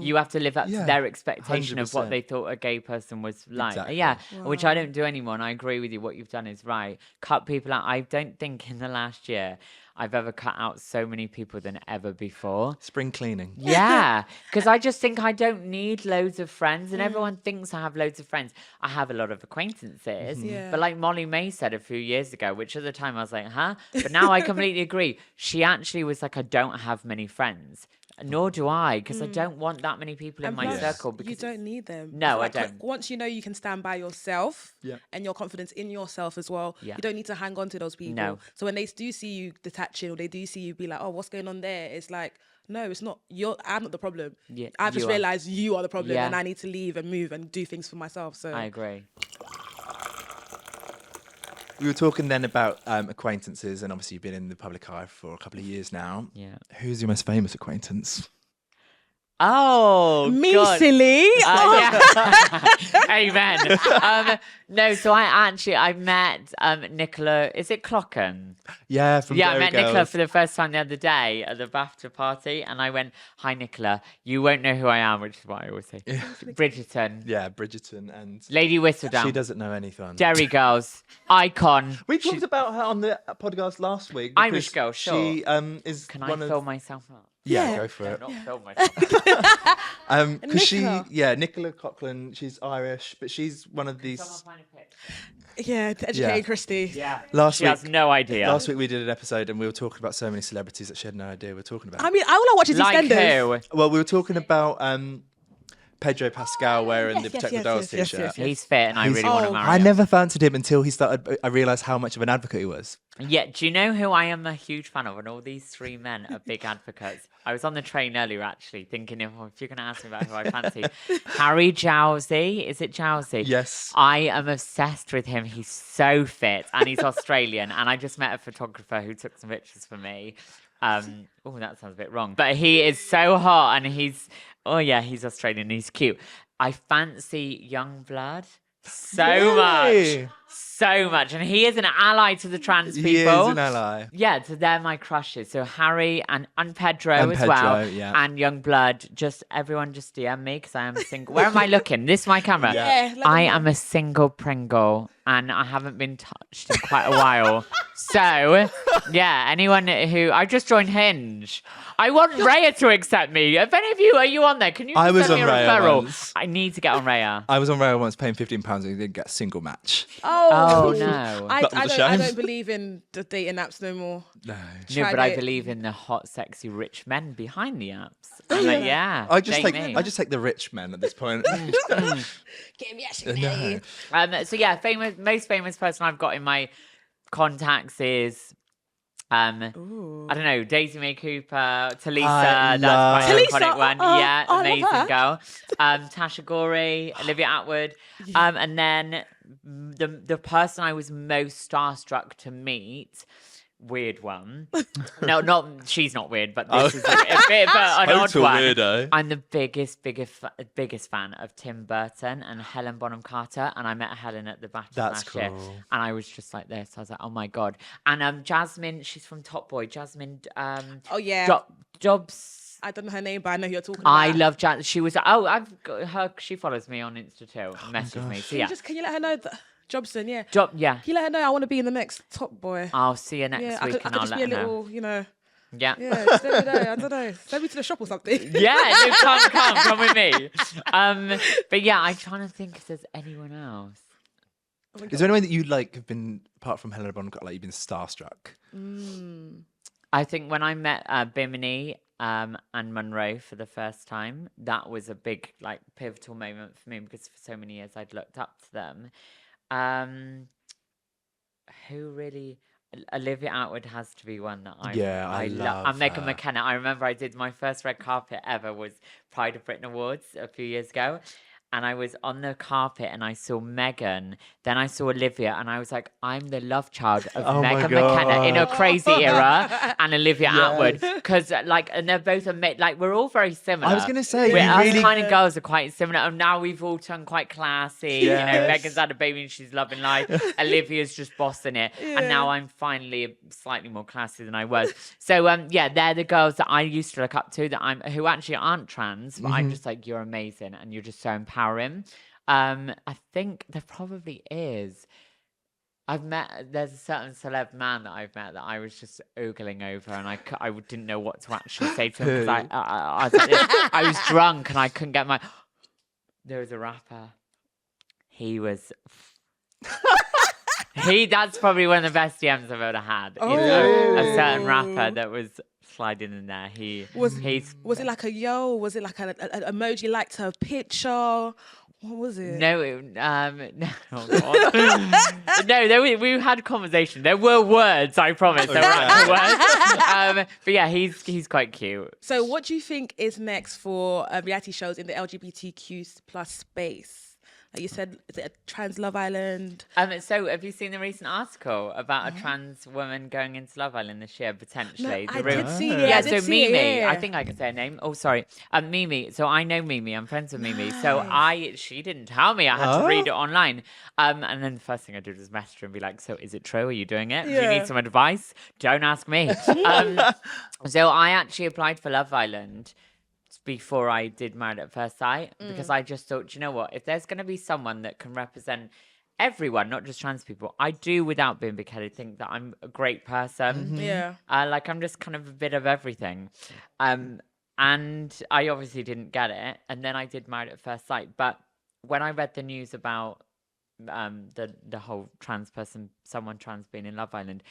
you have to live up to their expectation 100%. Of what they thought a gay person was like. Exactly. Which I don't do anymore. And I agree with you. What you've done is right. Cut people out. I don't think in the last year I've ever cut out so many people than ever before. Spring cleaning. Yeah, because I just think I don't need loads of friends, and everyone thinks I have loads of friends. I have a lot of acquaintances, but like Molly May said a few years ago, which at the time I was like, huh? But now I completely agree. She actually was like, I don't have many friends. Nor do I, because I don't want that many people in my circle. Because you don't need them. No, like, I don't. Once you know you can stand by yourself and your confidence in yourself as well, you don't need to hang on to those people. No. So when they do see you detaching, or they do see you be like, oh, what's going on there? It's like, no, it's not. I'm not the problem. Yeah, I've just you are. realised you are the problem, Yeah. and I need to leave and move and do things for myself. So I agree. We were talking then about acquaintances, and obviously you've been in the public eye for a couple of years now. Yeah. Who's your most famous acquaintance? Oh, me, God. silly. Yeah. Amen. No, so I met Nicola. Is it Clocken? Yeah, from Yeah, I Dairy met Girls. Nicola for the first time the other day at the BAFTA party, and I went, "Hi, Nicola. You won't know who I am," which is what I always say. Bridgerton, Yeah, Bridgerton and Lady Whistledown, she doesn't know anything. Dairy Girls, icon. We talked about her on the podcast last week. Irish because girl, sure. She is Can I one fill of myself up? yeah, go for it. Not fill myself. Because she, Nicola. Nicola Coughlin, she's Irish, but she's one of these. Someone find a picture. Yeah, to educate Christie. Yeah. Last She week, has no idea. last week we did an episode and we were talking about so many celebrities that she had no idea we were talking about. I mean, all I watch is Like EastEnders. who? Well, we were talking about Pedro Pascal wearing the Protect the Dolls yes, t-shirt. yes. He's fit, and I really want to marry I him. never fancied him until he started. I realised how much of an advocate he was. Yeah, do you know who I am a huge fan of? And all these three men are big advocates. I was on the train earlier, actually, thinking if you're going to ask me about who I fancy. Harry Jowsey. Is it Jowsey? Yes. I am obsessed with him. He's so fit, and he's Australian. And I just met a photographer who took some pictures for me. Oh, that sounds a bit wrong. But he is so hot, and he's Australian. He's cute. I fancy Youngblood so much. So much. And he is an ally to the trans people. He is an ally. Yeah, so they're my crushes. So Harry and Pedro And as Pedro, well. yeah. And Youngblood. Everyone just DM me because I am single. Where am I looking? This is my camera. Yeah, let I them know. am a single Pringle and I haven't been touched in quite a while. So, yeah, anyone who... I just joined Hinge. I want Raya to accept me. If any of you, are you on there? Can you I just was send me on a Raya referral? once. I need to get on Raya. I was on Rail once paying £15 and he didn't get a single match. Oh, no. I That was a I shame. don't believe in the dating apps no more. No. No, Tried but I it. believe in the hot, sexy, rich men behind the apps. I'm like, yeah. I just date take me. I just take the rich men at this point. Get me actually. No. So yeah, most famous person I've got in my contacts is I don't know, Daisy May Cooper, Talisa. I That's love- quite an Talisa, iconic one. Yeah, I love amazing her. girl. Tasha Gori, Olivia Atwood, and then the person I was most starstruck to meet. Weird one. No, she's not weird, but this is a bit of an odd Total one. weirdo. I'm the biggest fan of Tim Burton and Helen Bonham Carter, and I met Helen at the Battle That's last year, cool. and I was just like this. I was like, oh my god. And Jasmine, she's from Top Boy. Jasmine. Oh yeah. Jobs. I don't know her name, but I know who you're talking about. I love Jasmine. She was. Oh, I've got her. She follows me on Insta too. Messaged me. So yeah. Can you let her know that Jobson? Yeah. Yeah. Can you let her know I want to be in the next Top Boy? I'll see you next Yeah, I week, could and I'll just let be a her know. little, you know. Yeah. Yeah, just let me know. I don't know. Send me to the shop or something. Yeah, no, come with me. But yeah, I'm trying to think if there's anyone else. Is there any way that you have been apart from Helena Bonham Carter, you've been starstruck? I think when I met Bimini and Monroe for the first time, that was a big pivotal moment for me because for so many years I'd looked up to them. Who really? Olivia Atwood has to be one that I love. And Megan her. McKenna. I remember I did my first red carpet ever was Pride of Britain Awards a few years ago. And I was on the carpet and I saw Megan, then I saw Olivia, and I was like, I'm the love child of Oh my Megan McKenna in a God. crazy era and Olivia Atwood. Because, and they're both, we're all very similar. I was going to say, We're, you us really... kind of girls are quite similar. And now we've all turned quite classy. You know, Yes. Megan's had a baby and she's loving life. Olivia's just bossing it. And now I'm finally slightly more classy than I was. So, they're the girls that I used to look up to who actually aren't trans, but I'm just like, you're amazing and you're just so empowering. I think there probably is. There's a certain celeb man that I've met that I was just ogling over, and I didn't know what to actually say to him because I was like I was drunk and I couldn't get my. There was a rapper. He was. That's probably one of the best DMs I've ever had. Oh. A certain rapper that was sliding in there. Was it like a yo? Was it like an emoji liked her picture? What was it? No, no, oh God. No. We had a conversation. There were words. I promise. There were actual words. But yeah, he's quite cute. So, what do you think is next for reality shows in the LGBTQ plus space? Like you said, is it a trans Love Island? So have you seen the recent article about a trans woman going into Love Island this year, potentially? No, I did see it. Yeah, I did so see Mimi, it, yeah. I think I can say her name. Oh, sorry. Mimi. So I know Mimi. I'm friends with Mimi. So she didn't tell me. I had to read it online. And then the first thing I did was message her and be like, so is it true? Are you doing it? Do you need some advice? Don't ask me. So I actually applied for Love Island before I did Married at First Sight, because I just thought, you know what, if there's going to be someone that can represent everyone, not just trans people, I do, without being big-headed, think that I'm a great person. Yeah. Like, I'm just kind of a bit of everything. And I obviously didn't get it. And then I did Married at First Sight. But when I read the news about the whole someone trans being in Love Island,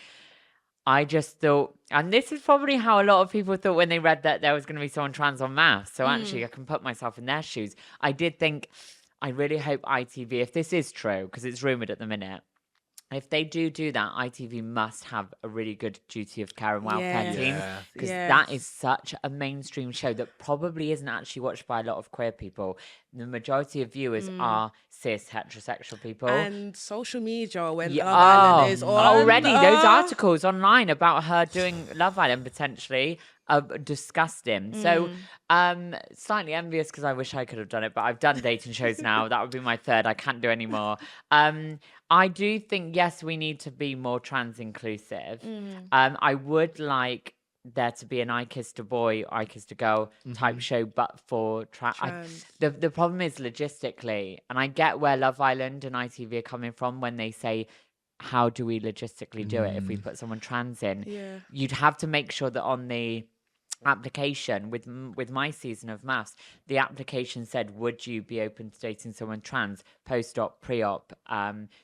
I just thought, and this is probably how a lot of people thought when they read that there was going to be someone trans on MAFs. So actually, I can put myself in their shoes. I did think, I really hope ITV, if this is true, because it's rumoured at the minute, if they do that, ITV must have a really good duty of care and welfare team, because that is such a mainstream show that probably isn't actually watched by a lot of queer people. The majority of viewers are cis heterosexual people. And social media, when Love Island is on. Already, those articles online about her doing Love Island potentially are disgusting. So slightly envious because I wish I could have done it, but I've done dating shows now. That would be my third. I can't do any more. I do think, yes, we need to be more trans inclusive. I would like there to be an I Kissed a Boy, I Kissed a Girl type show, but for trans. The problem is logistically, and I get where Love Island and ITV are coming from when they say, how do we logistically do it if we put someone trans in? Yeah. You'd have to make sure that on the application with my season of MAFs, the application said, would you be open to dating someone trans, post-op, pre-op,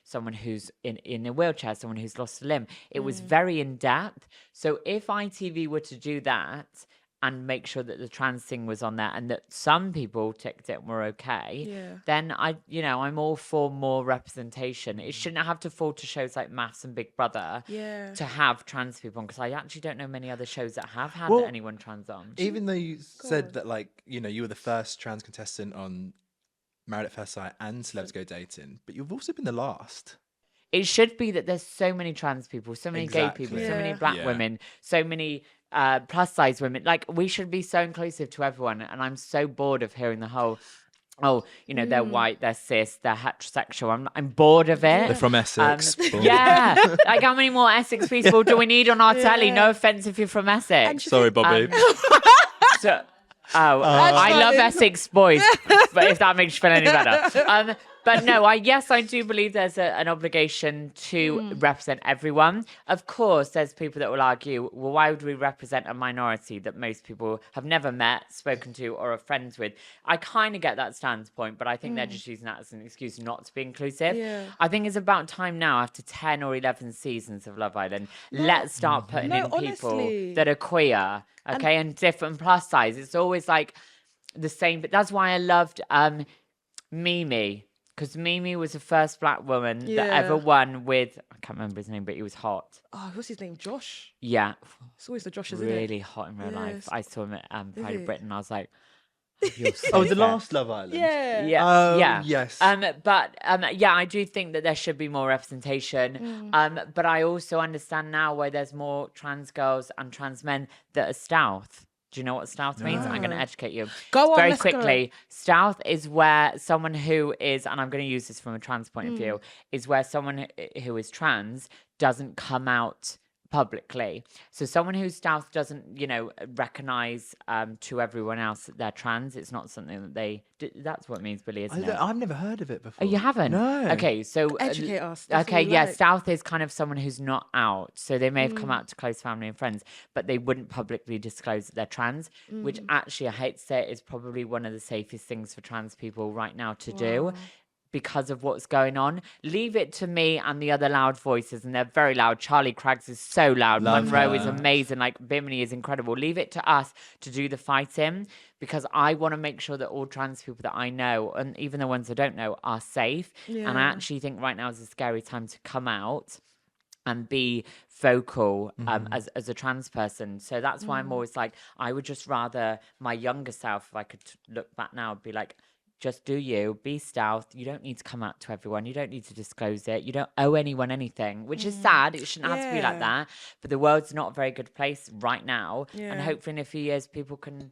someone who's in a wheelchair, someone who's lost a limb. It was very in-depth. So if ITV were to do that and make sure that the trans thing was on there and that some people ticked it and were okay, then I'm all for more representation. It shouldn't have to fall to shows like MAFs and Big Brother to have trans people on, because I actually don't know many other shows that have had anyone trans on. Even though you said that, like, you were the first trans contestant on Married at First Sight and Celebs Go Dating, but you've also been the last. It should be that there's so many trans people, so many gay people, so many black women, so many plus size women. Like, we should be so inclusive to everyone. And I'm so bored of hearing the whole, they're white, they're cis, they're heterosexual. I'm bored of it. They're from Essex. Like, how many more Essex people do we need on our telly? No offense if you're from Essex. Sorry, Bobby. I love Essex boys, but if that makes you feel any better. But no, I do believe there's an obligation to represent everyone. Of course, there's people that will argue, well, why would we represent a minority that most people have never met, spoken to, or are friends with? I kind of get that standpoint, but I think they're just using that as an excuse not to be inclusive. Yeah. I think it's about time now, after 10 or 11 seasons of Love Island, let's start putting in people honestly. that are queer, okay, and different plus size. It's always like the same, but that's why I loved Mimi. Because Mimi was the first black woman that ever won with, I can't remember his name, but he was hot. Oh, what's his name? Josh? Yeah. It's always the Josh, isn't it? Really hot in real life. I saw him at Pride of Britain. I was like, the last Love Island? Yeah. Yes. But I do think that there should be more representation. But I also understand now why there's more trans girls and trans men that are South. Do you know what South means? I'm going to educate you. Go on, very let's quickly. go. South is where someone who is, and I'm going to use this from a trans point of view, is where someone who is trans doesn't come out publicly. So someone whose spouse doesn't, recognize to everyone else that they're trans, it's not something that they do. That's what it means, Billy, isn't it? I've never heard of it before. Oh, you haven't? No. Okay, so Educate us. That's Okay, what we yeah, like. South is kind of someone who's not out. So they may have come out to close family and friends, but they wouldn't publicly disclose that they're trans, which actually, I hate to say it, is probably one of the safest things for trans people right now to do. Because of what's going on. Leave it to me and the other loud voices, and they're very loud. Charlie Craggs is so loud. Love Monroe is her. amazing. Like, Bimini is incredible. Leave it to us to do the fighting, because I want to make sure that all trans people that I know, and even the ones I don't know, are safe. And I actually think right now is a scary time to come out and be vocal as a trans person. So that's why I'm always like, I would just rather my younger self, if I could look back now, be like, just do you, be stealth. You don't need to come out to everyone. You don't need to disclose it. You don't owe anyone anything, which is sad. It shouldn't have to be like that. But the world's not a very good place right now. And hopefully in a few years, people can...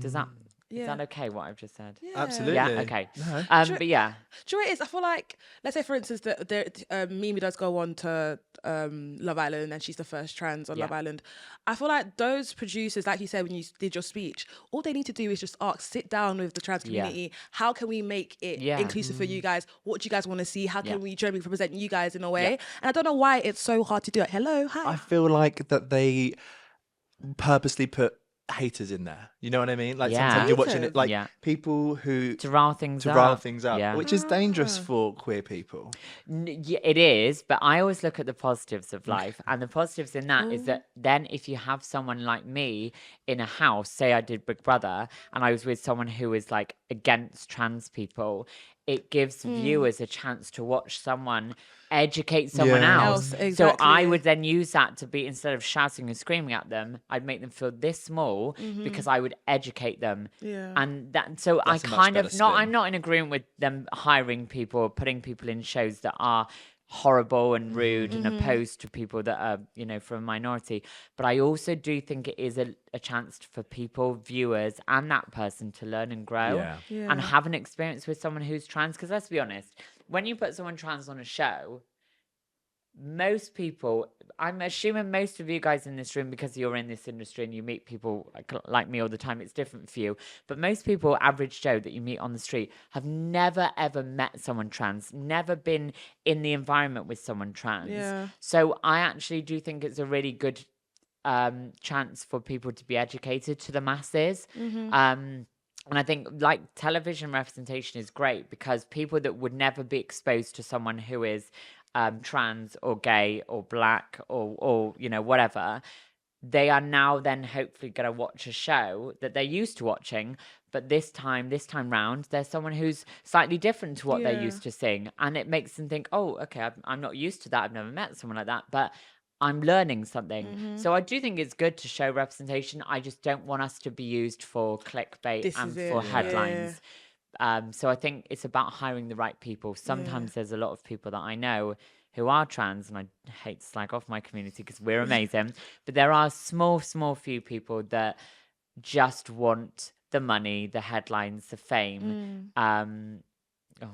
Is that okay, what I've just said? Absolutely. Yeah, okay. No. But yeah. Do you know what it is? I feel like, let's say, for instance, that Mimi does go on to Love Island and she's the first trans on Love Island. I feel like those producers, like you said when you did your speech, all they need to do is just sit down with the trans community. How can we make it inclusive for you guys? What do you guys want to see? How can we generally represent you guys in a way? And I don't know why it's so hard to do it. Hello, hi. I feel like that they purposely put haters in there. You know what I mean? Like sometimes you're watching it, like people who to rile things up, which is dangerous for queer people. It is, but I always look at the positives of life, and the positives in that is that then if you have someone like me in a house, say I did Big Brother, and I was with someone who is like against trans people, it gives viewers a chance to watch someone educate someone else. Exactly. So I would then use that to be, instead of shouting and screaming at them, I'd make them feel this small because I would educate them. And that, so That's I a much kind better of not, spin. I'm not in agreement with them hiring people or putting people in shows that are horrible and rude and opposed to people that are, from a minority. But I also do think it is a chance for people, viewers, and that person to learn and grow and have an experience with someone who's trans. Because let's be honest, when you put someone trans on a show, most people, I'm assuming most of you guys in this room, because you're in this industry and you meet people like me all the time, it's different for you. But most people, average Joe that you meet on the street, have never ever met someone trans, never been in the environment with someone trans. So I actually do think it's a really good chance for people to be educated to the masses. And I think like television representation is great because people that would never be exposed to someone who is trans or gay or black or whatever, they are now then hopefully going to watch a show that they're used to watching, but this time round there's someone who's slightly different to what they're used to seeing, and it makes them think, oh, okay, I'm not used to that, I've never met someone like that, but I'm learning something. So I do think it's good to show representation. I just don't want us to be used for clickbait and for headlines. So I think it's about hiring the right people. Sometimes there's a lot of people that I know who are trans, and I hate to slag off my community because we're amazing, but there are small few people that just want the money, the headlines, the fame. Oh,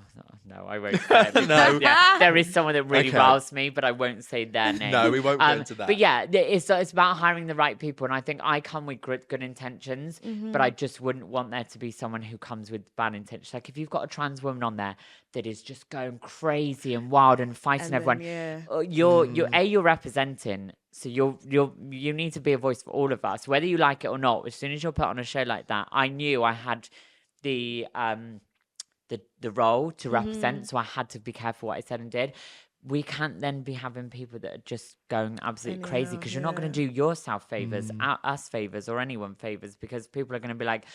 no, I won't say it. No. There is someone that really riles me, but I won't say their name. No, we won't go into that. But yeah, it's about hiring the right people. And I think I come with good intentions, but I just wouldn't want there to be someone who comes with bad intentions. Like if you've got a trans woman on there that is just going crazy and wild and fighting everyone, you're representing. So you need to be a voice for all of us, whether you like it or not. As soon as you're put on a show like that, I knew I had the role to represent, so I had to be careful what I said and did. We can't then be having people that are just going absolutely crazy, because you're not going to do yourself favors, us favors, or anyone favors, because people are going to be like,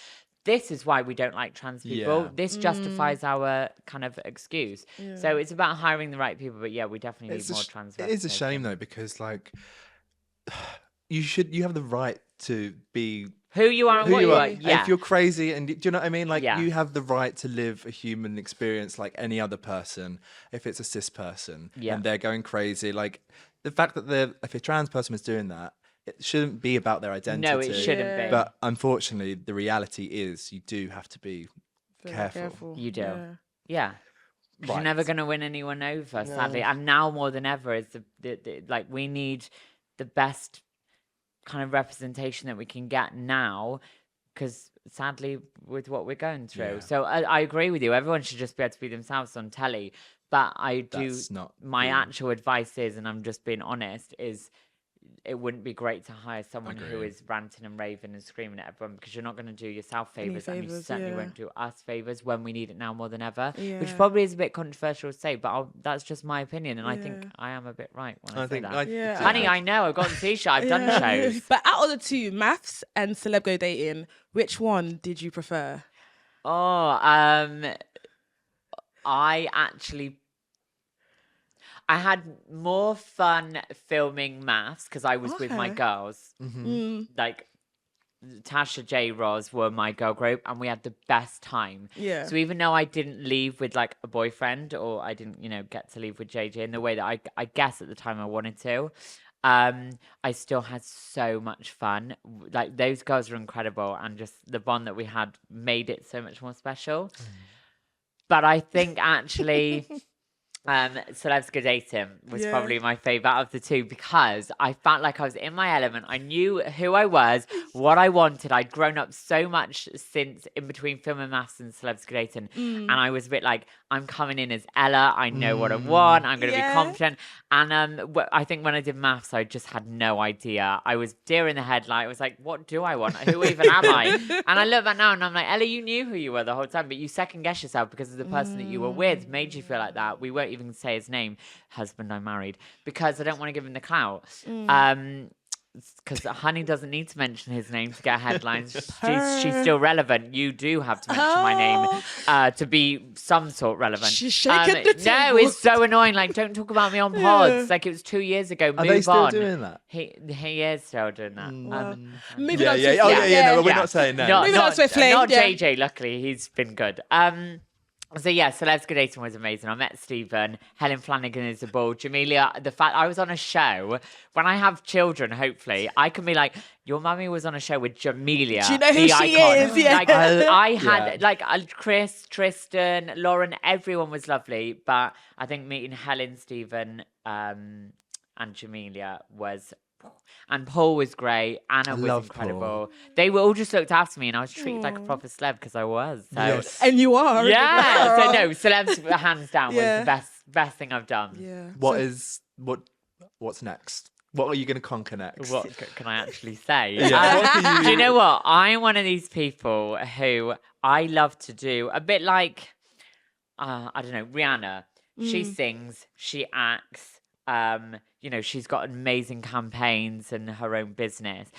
this is why we don't like trans people. This justifies our kind of excuse. So it's about hiring the right people, but we definitely need more trans representation. It is a shame though, because like you have the right to be who you are and what you are. If you're crazy, and do you know what I mean? Like you have the right to live a human experience like any other person. If it's a cis person and they're going crazy, like the fact that if a trans person was doing that, it shouldn't be about their identity. No, it shouldn't be. But unfortunately, the reality is you do have to be careful. You do. Yeah. You're never going to win anyone over, sadly. And now more than ever, is like we need the best kind of representation that we can get now, because sadly with what we're going through. So I agree with you. Everyone should just be able to be themselves on telly. But my actual advice is, and I'm just being honest, is it wouldn't be great to hire someone who is ranting and raving and screaming at everyone, because you're not going to do yourself favors, and you certainly won't do us favors when we need it now more than ever, which probably is a bit controversial to say, but that's just my opinion, and I think I am a bit right when I say that. Honey, I know, I've got a t-shirt, I've done shows. But out of the two, MAFs and Celeb Go Dating, which one did you prefer? I had more fun filming MAFs because I was with my girls. Like Tasha J. Roz were my girl group, and we had the best time. Yeah. So even though I didn't leave with like a boyfriend, or I didn't, get to leave with JJ in the way that I guess at the time I wanted to, I still had so much fun. Like those girls were incredible, and just the bond that we had made it so much more special. But I think actually Celebs Go Dating was probably my favourite of the two, because I felt like I was in my element. I knew who I was, what I wanted. I'd grown up so much since in between filming MAFs and Celebs Go Dating, and I was a bit like, I'm coming in as Ella. I know what I want. I'm going to be confident. And I think when I did MAFs, I just had no idea. I was deer in the headlight. I was like, what do I want? Who even am I? And I look back now and I'm like, Ella, you knew who you were the whole time, but you second guess yourself because of the person that you were with made you feel like that. We won't even say his name, husband I married, because I don't want to give him the clout. Because Honey doesn't need to mention his name to get headlines. She's still relevant. You do have to mention my name to be some sort relevant. She's shaking the table. No, it's so annoying. Like, don't talk about me on pods. Like, it was 2 years ago. Are they still doing that? He is still doing that. Moving on swiftly. No, we're not saying no. Moving on swiftly. Not JJ, luckily. He's been good. So yeah, Celebs Go Dating was amazing. I met Stephen, Helen Flanagan is a ball, Jamelia. The fact I was on a show, when I have children, hopefully, I can be like, your mummy was on a show with Jamelia. Do you know who she is? Yeah. Like, I had like Chris, Tristan, Lauren, everyone was lovely. But I think meeting Helen, Stephen, and Jamelia was. And Paul was great. Anna was incredible. Paul. They were all just looked after me, and I was treated like a proper celeb because I was. So. Yes. And you are. Yeah. So no, Celebs hands down was the best thing I've done. Yeah. What's next? What are you going to conquer next? What can I actually say? Yeah. Do you know what? I'm one of these people who I love to do a bit like I don't know, Rihanna. She sings, she acts. She's got amazing campaigns and her own business.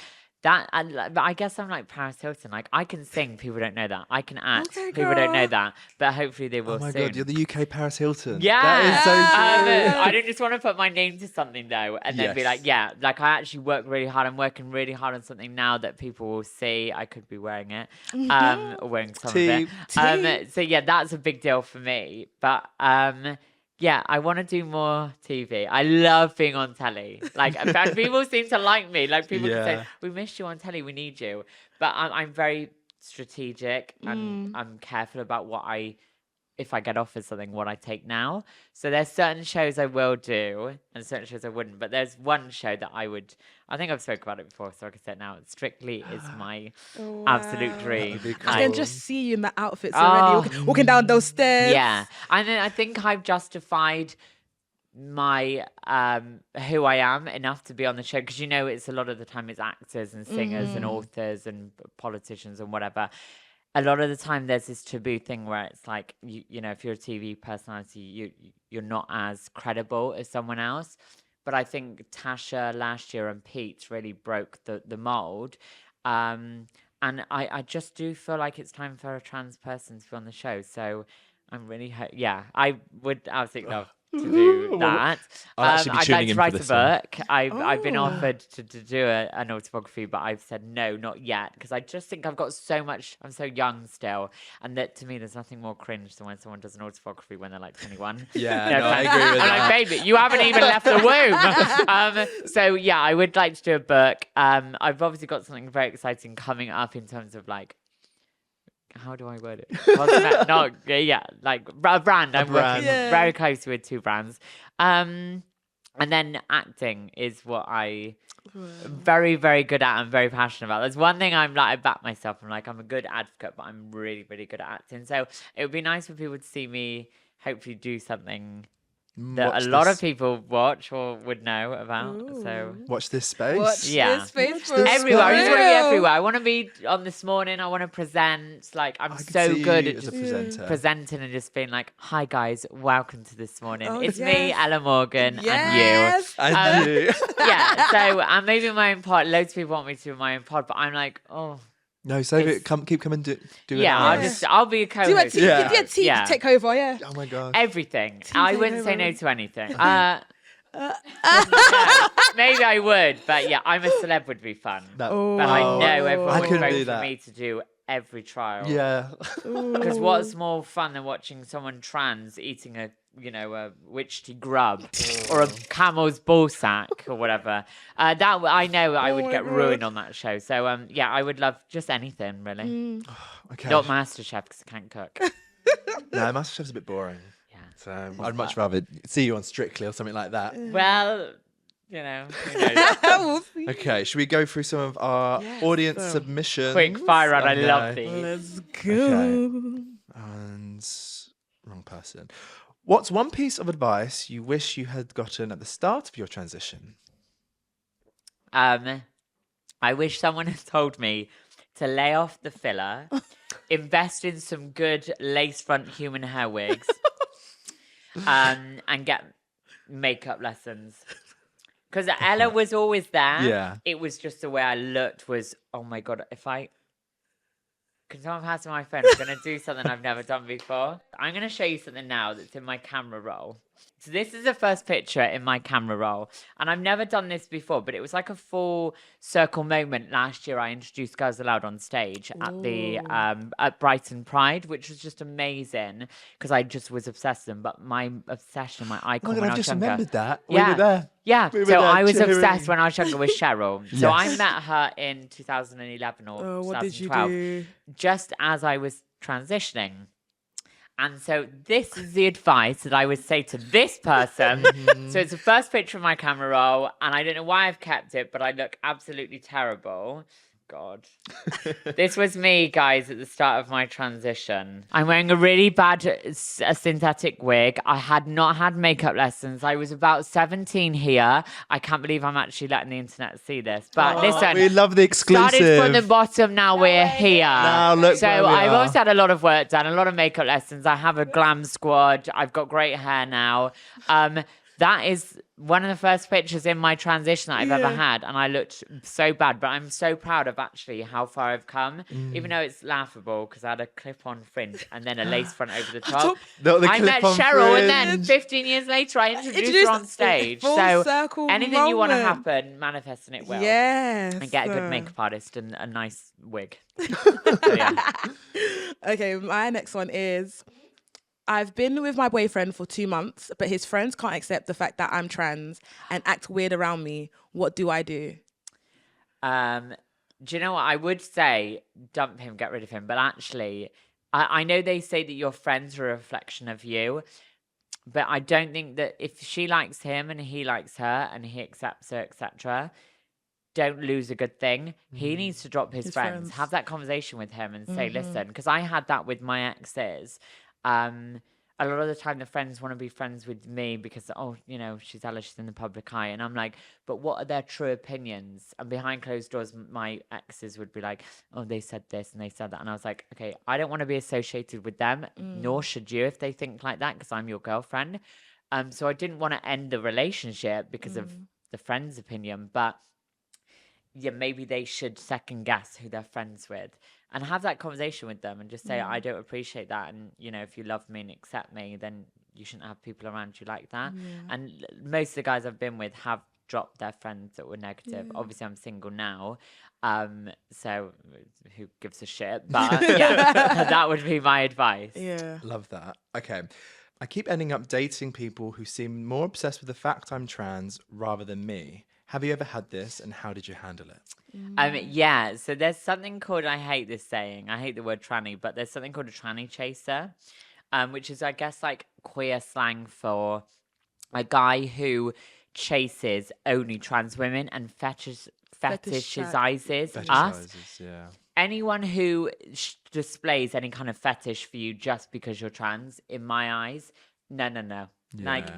But I guess I'm like Paris Hilton. Like, I can sing, people don't know that. I can act, people don't know that. But hopefully they will soon. Oh my God, you're the UK Paris Hilton. Yeah. That is so true. I don't just want to put my name to something though, and then be like, I actually work really hard. I'm working really hard on something now that people will see. I could be wearing it, or wearing some of it. So yeah, that's a big deal for me. But yeah, I want to do more TV. I love being on telly. Like, people seem to like me. Like, people can say, we missed you on telly, we need you. But I'm very strategic, and I'm careful about if I get offered something, what I take now. So there's certain shows I will do, and certain shows I wouldn't. But there's one show that I think I've spoken about it before, so I can say it now. Strictly is my absolute dream. Cool. I can just see you in the outfits already, walking down those stairs. Yeah, and then I think I've justified my who I am enough to be on the show, because it's a lot of the time it's actors and singers and authors and politicians and whatever. A lot of the time there's this taboo thing where it's like, if you're a TV personality, you're not as credible as someone else. But I think Tasha last year and Pete really broke the mold. And I just do feel like it's time for a trans person to be on the show. So I'm really, I would absolutely love to do that. I'd like to write a book. I've been offered to do an autobiography, but I've said no, not yet, because I just think I've got so much. I'm so young still, and that to me, there's nothing more cringe than when someone does an autobiography when they're like 21. Yeah, I agree with that. I'm like, baby, you haven't even left the womb. So yeah, I would like to do a book. I've obviously got something very exciting coming up in terms of like, how do I word it? Like a brand. I'm working very close with 2 brands. And then acting is what I very, very good at and very passionate about. There's one thing I back myself. I'm like, I'm a good advocate, but I'm really, really good at acting. So it would be nice for people to see me hopefully do something that Watch a lot this- of people watch or would know about. So Watch this space. Watch Yeah. this space for everywhere. I just want to be real. everywhere. I want to be on This Morning. I want to present. Like, I'm I could so see good you at as a just presenter. presenting and just being like, hi guys, welcome to This Morning. Oh, It's me, yes. Ella Morgan, Yes. And you. yeah, so I'm maybe in my own pod. Loads of people want me to do my own pod, but I'm like, oh, No, save It's- it. Keep coming. Do yeah, it. I'll be a Do a co-host. team, Yeah. yeah, team Yeah. take over, yeah. Oh my gosh. Everything. I wouldn't say takeover. no to anything. No, maybe I would, but yeah, I'm a Celeb would be fun. That- But I know everyone I would couldn't vote do for that. me to do every trial. Yeah. Because what's more fun than watching someone trans eating a witch tea grub or a camel's ball sack or whatever? That I know I would my get God. ruined on that show. So yeah, I would love just anything really. Okay. Not MasterChef because I can't cook. No, MasterChef's a bit boring. Yeah. So I'd much rather see you on Strictly or something like that. Well, who knows? We'll see. Okay, should we go through some of our audience submissions? Quick fire round. I know. love these. Let's go. And wrong person. What's one piece of advice you wish you had gotten at the start of your transition? I wish someone had told me to lay off the filler, invest in some good lace front human hair wigs, and get makeup lessons. Because Ella was always there. Yeah. It was just the way I looked was, oh my God, can someone pass me my phone? I'm going to do something I've never done before. I'm going to show you something now that's in my camera roll. So this is the first picture in my camera roll. And I've never done this before, but it was like a full circle moment. Last year, I introduced Girls Aloud on stage at the at Brighton Pride, which was just amazing because I just was obsessed with them. But my obsession, my icon Oh my God, when I I've was just younger. remembered that. Yeah. We were there. Yeah, We were so there I was cheering. obsessed when I was younger with Cheryl. So I Yes. met her in 2011 or Oh, what did you 2012, do? just as I was transitioning. And so this is the advice that I would say to this person. So it's the first picture of my camera roll, and I don't know why I've kept it, but I look absolutely terrible. God. This was me, guys, at the start of my transition. I'm wearing a really bad synthetic wig. I had not had makeup lessons. I was about 17 here. I can't believe I'm actually letting the internet see this. But listen, We love the exclusive. started from the bottom, now we're here. Now look So where we I've are. always had a lot of work done, a lot of makeup lessons. I have a glam squad. I've got great hair now. That is one of the first pictures in my transition that I've ever had, and I looked so bad, but I'm so proud of actually how far I've come, even though it's laughable because I had a clip-on fringe and then a lace front over the top. The I met clip-on Cheryl, and then fringe. 15 years later, I introduced her Introduced on stage. full So circle anything you want to moment. happen, manifest and it will. Yes. And get a good makeup artist and a nice wig. So, yeah. Okay, my next one is I've been with my boyfriend for 2 months, but his friends can't accept the fact that I'm trans and act weird around me. What do I do? Do you know what? I would say dump him, get rid of him. But actually, I know they say that your friends are a reflection of you. But I don't think that if she likes him and he likes her and he accepts her, etc., don't lose a good thing. He needs to drop his friends. Have that conversation with him and say, listen, because I had that with my exes. A lot of the time the friends want to be friends with me because, oh, you know, she's Ella, she's in the public eye. And I'm like, but what are their true opinions? And behind closed doors, my exes would be like, oh, they said this and they said that. And I was like, okay, I don't want to be associated with them, nor should you if they think like that, because I'm your girlfriend. So I didn't want to end the relationship because of the friend's opinion. But yeah, maybe they should second guess who they're friends with and have that conversation with them and just say, I don't appreciate that. And, you know, if you love me and accept me, then you shouldn't have people around you like that. And most of the guys I've been with have dropped their friends that were negative. Obviously, I'm single now. So who gives a shit? But yeah, that would be my advice. Yeah. Love that. Okay. I keep ending up dating people who seem more obsessed with the fact I'm trans rather than me. Have you ever had this, and how did you handle it? Yeah, so there's something called, I hate this saying, I hate the word tranny, but there's something called a tranny chaser, which is, I guess, like queer slang for a guy who chases only trans women and fetishizes us. Fetishizes, yeah. Anyone who displays any kind of fetish for you just because you're trans, in my eyes, no. Like,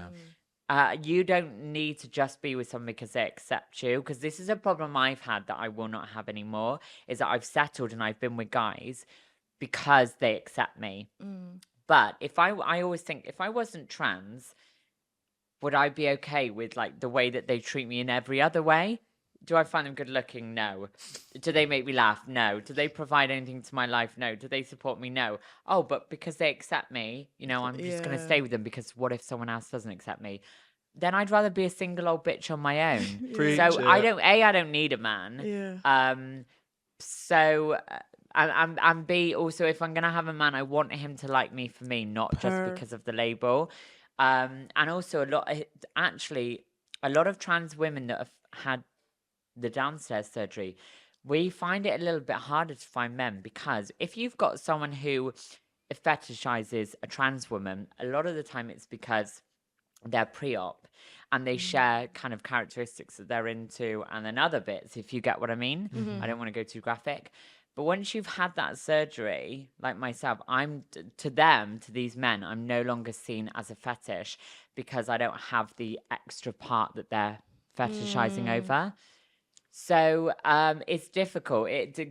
you don't need to just be with someone because they accept you. Because this is a problem I've had that I will not have anymore, is that I've settled and I've been with guys because they accept me. But if I always think, if I wasn't trans, would I be okay with like the way that they treat me in every other way? Do I find them good looking? No. Do they make me laugh? No. Do they provide anything to my life? No. Do they support me? No. Oh, but because they accept me, you know, I'm just going to stay with them, because what if someone else doesn't accept me? Then I'd rather be a single old bitch on my own. So I don't need a man. And B, also, if I'm going to have a man, I want him to like me for me, not just because of the label. And also a lot of trans women that have had the downstairs surgery, we find it a little bit harder to find men, because if you've got someone who fetishizes a trans woman, a lot of the time it's because they're pre-op and they share kind of characteristics that they're into, and then other bits, if you get what I mean. I don't want to go too graphic. But once you've had that surgery, like myself, to these men, I'm no longer seen as a fetish, because I don't have the extra part that they're fetishizing over. So it's difficult.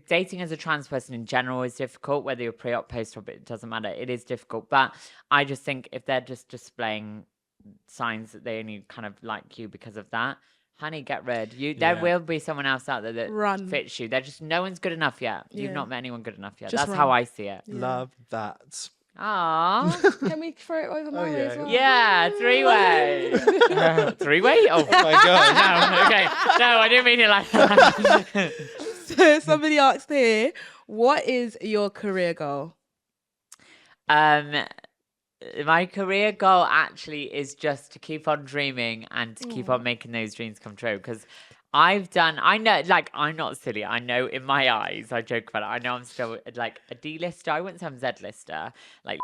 Dating as a trans person in general is difficult, whether you're pre-op, post-op, it doesn't matter. It is difficult. But I just think if they're just displaying signs that they only kind of like you because of that, honey, get rid. There will be someone else out there that fits you. They're just, no one's good enough yet. You've not met anyone good enough yet. That's how I see it. Love that. Aww. Can we throw it over my way as well? Yeah, three-way. Three-way? Oh my God. No, okay. No, I didn't mean it like that. So somebody asked here, what is your career goal? My career goal actually is just to keep on dreaming and to keep on making those dreams come true. Because I know, like, I'm not silly. I know in my eyes, I joke about it, I know I'm still like a D-lister. I wouldn't say I'm Z-lister. Like,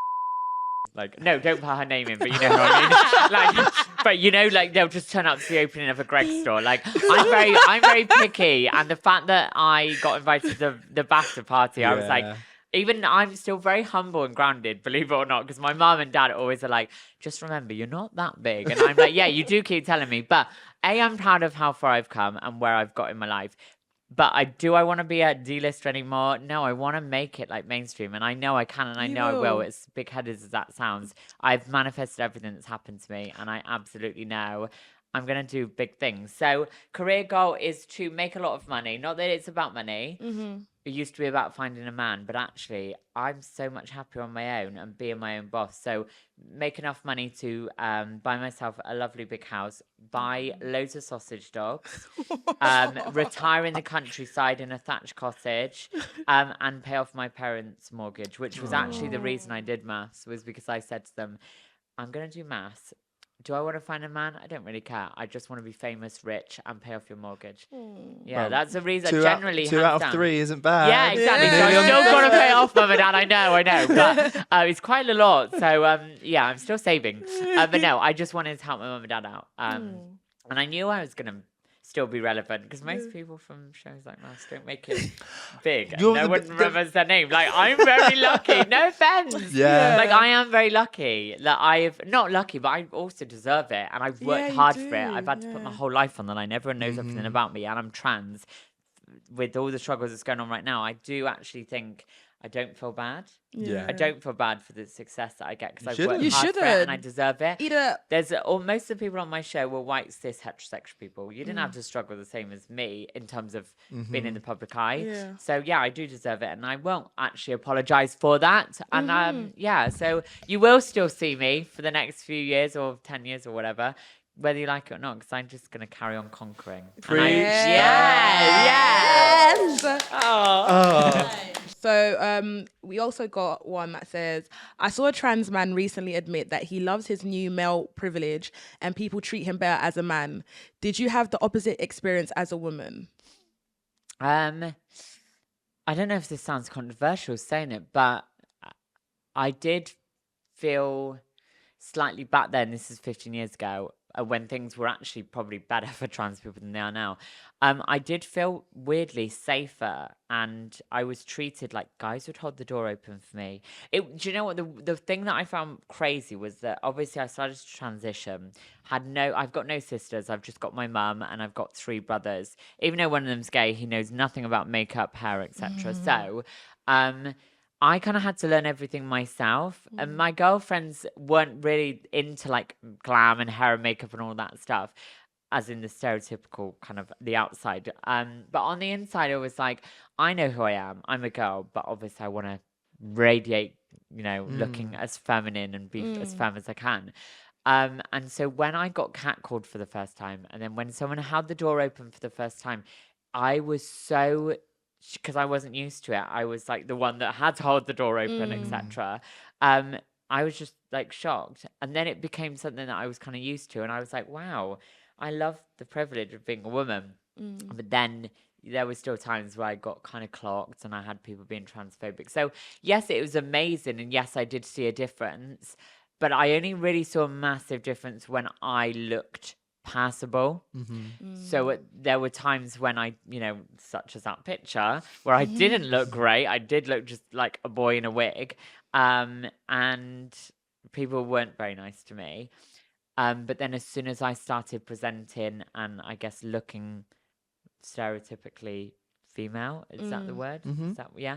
no, don't put her name in, but you know what I mean. But you know, like, they'll just turn up to the opening of a Greg store. Like, I'm very picky, and the fact that I got invited to the BAFTA party, I was like, even I'm still very humble and grounded, believe it or not, because my mum and dad always are like, just remember, you're not that big. And I'm like, yeah, you do keep telling me. But I'm proud of how far I've come and where I've got in my life. But I want to be a D-lister anymore? No, I want to make it like mainstream. And I know I can, and I know I will. As big-headed as that sounds. I've manifested everything that's happened to me, and I absolutely know I'm going to do big things. So career goal is to make a lot of money. Not that it's about money. It used to be about finding a man, but actually I'm so much happier on my own and being my own boss. So make enough money to buy myself a lovely big house, buy loads of sausage dogs, retire in the countryside in a thatched cottage, and pay off my parents' mortgage, which was actually the reason I did MAFs, was because I said to them, I'm going to do MAFs. Do I want to find a man? I don't really care. I just want to be famous, rich, and pay off your mortgage. Yeah, well, that's the reason. Generally, two out of three isn't bad. Yeah, exactly. So I've still got to pay off mum and dad. I know. But it's quite a lot. So yeah, I'm still saving. But no, I just wanted to help my mum and dad out. And I knew I was going to still be relevant, because most people from shows like MAFs don't make it big. No one remembers their name. Like, I'm very lucky. No offense. Yeah. Like, I am very lucky. Like, I've not lucky, but I also deserve it, and I've worked hard for it. I've had to put my whole life on the line. Everyone knows everything about me, and I'm trans. With all the struggles that's going on right now, I do actually think I don't feel bad. Yeah. I don't feel bad for the success that I get, because I've worked hard for it and I deserve it. Eat it. There's most of the people on my show were white, cis, heterosexual people. You didn't have to struggle the same as me in terms of being in the public eye. Yeah. So yeah, I do deserve it, and I won't actually apologize for that. And yeah, so you will still see me for the next few years or 10 years or whatever, whether you like it or not, because I'm just going to carry on conquering. Yes. So we also got one that says, I saw a trans man recently admit that he loves his new male privilege and people treat him better as a man. Did you have the opposite experience as a woman? I don't know if this sounds controversial saying it, but I did feel slightly back then, this is 15 years ago, when things were actually probably better for trans people than they are now, I did feel weirdly safer, and I was treated like guys would hold the door open for me. Do you know what the thing that I found crazy was that obviously I started to transition. I've got no sisters. I've just got my mum, and I've got 3 brothers. Even though one of them's gay, he knows nothing about makeup, hair, etc. So, I kind of had to learn everything myself, and my girlfriends weren't really into like glam and hair and makeup and all that stuff, as in the stereotypical kind of the outside. But on the inside, it was like, I know who I am. I'm a girl, but obviously I want to radiate, looking as feminine and be as firm as I can. And so when I got catcalled for the first time, and then when someone held the door open for the first time, I was so, because I wasn't used to it. I was like the one that had to hold the door open, etc. I was just like shocked. And then it became something that I was kind of used to. And I was like, wow, I love the privilege of being a woman. But then there were still times where I got kind of clocked and I had people being transphobic. So yes, it was amazing. And yes, I did see a difference. But I only really saw a massive difference when I looked passable. So there were times when I, such as that picture, where I didn't look great. I did look just like a boy in a wig. And people weren't very nice to me. But then as soon as I started presenting and I guess looking stereotypically female, is that the word? Is that, yeah?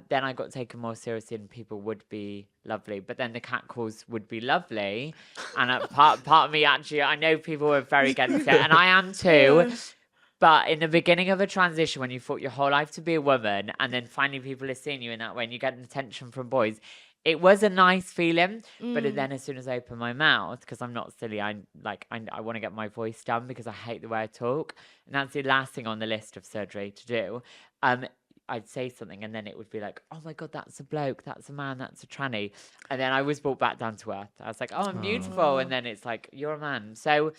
Then I got taken more seriously and people would be lovely. But then the catcalls would be lovely. And part of me, actually, I know people were very against it. And I am too. But in the beginning of a transition, when you fought your whole life to be a woman, and then finally people are seeing you in that way and you get attention from boys, it was a nice feeling. But then as soon as I open my mouth, because I'm not silly, I want to get my voice done because I hate the way I talk. And that's the last thing on the list of surgery to do. I'd say something and then it would be like, oh my God, that's a bloke, that's a man, that's a tranny. And then I was brought back down to earth. I was like, oh, I'm beautiful. And then it's like, you're a man. So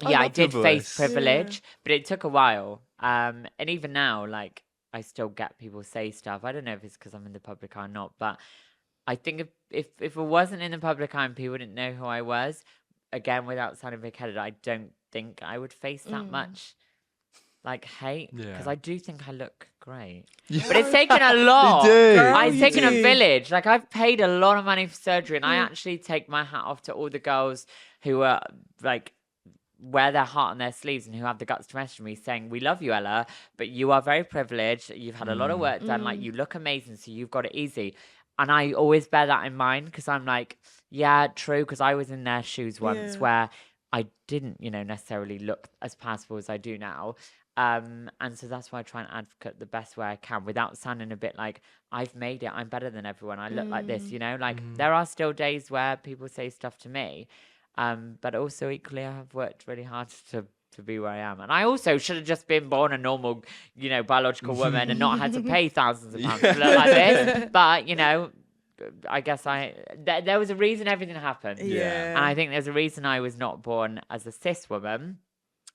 yeah, I did face privilege, but it took a while. And even now, like, I still get people say stuff. I don't know if it's because I'm in the public eye or not, but I think if it wasn't in the public eye and people didn't know who I was, again, without sounding big-headed, I don't think I would face that much like hate, because I do think I look great. But it's taken a lot. It's taken a village. Like, I've paid a lot of money for surgery, and I actually take my hat off to all the girls who are like wear their heart on their sleeves and who have the guts to message me saying, we love you, Ella, but you are very privileged. You've had a lot of work done. Like, you look amazing, so you've got it easy. And I always bear that in mind because I'm like, yeah, true, because I was in their shoes once where I didn't, necessarily look as passable as I do now. And so that's why I try and advocate the best way I can without sounding a bit like, I've made it, I'm better than everyone, I look like this, there are still days where people say stuff to me. But also equally, I have worked really hard to be where I am. And I also should have just been born a normal, biological woman and not had to pay thousands of pounds to look like this. But, I guess there was a reason everything happened. And I think there's a reason I was not born as a cis woman.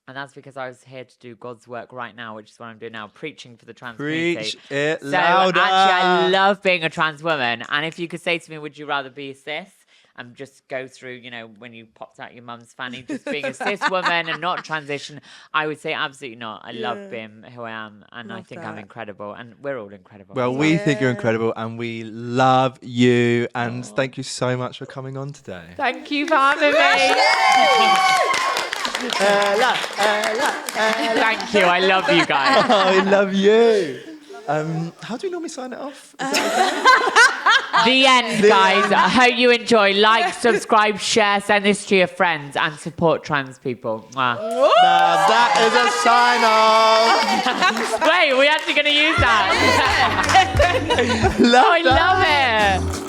And that's because I was here to do God's work right now, which is what I'm doing now, preaching for the trans community. Preach it so louder. Actually, I love being a trans woman. And if you could say to me, would you rather be cis? And just go through, when you popped out your mum's fanny, just being a cis woman and not transition, I would say absolutely not. I love being who I am, and I think I'm incredible, and we're all incredible. Well, we think you're incredible, and we love you, and thank you so much for coming on today. Thank you for having me. Thank you. I love you guys. Oh, I love you. How do we normally sign it off? The end, guys. I hope you enjoy. Like, subscribe, share, send this to your friends, and support trans people. Now, that is a sign off. Wait, we're actually going to use that. I love it.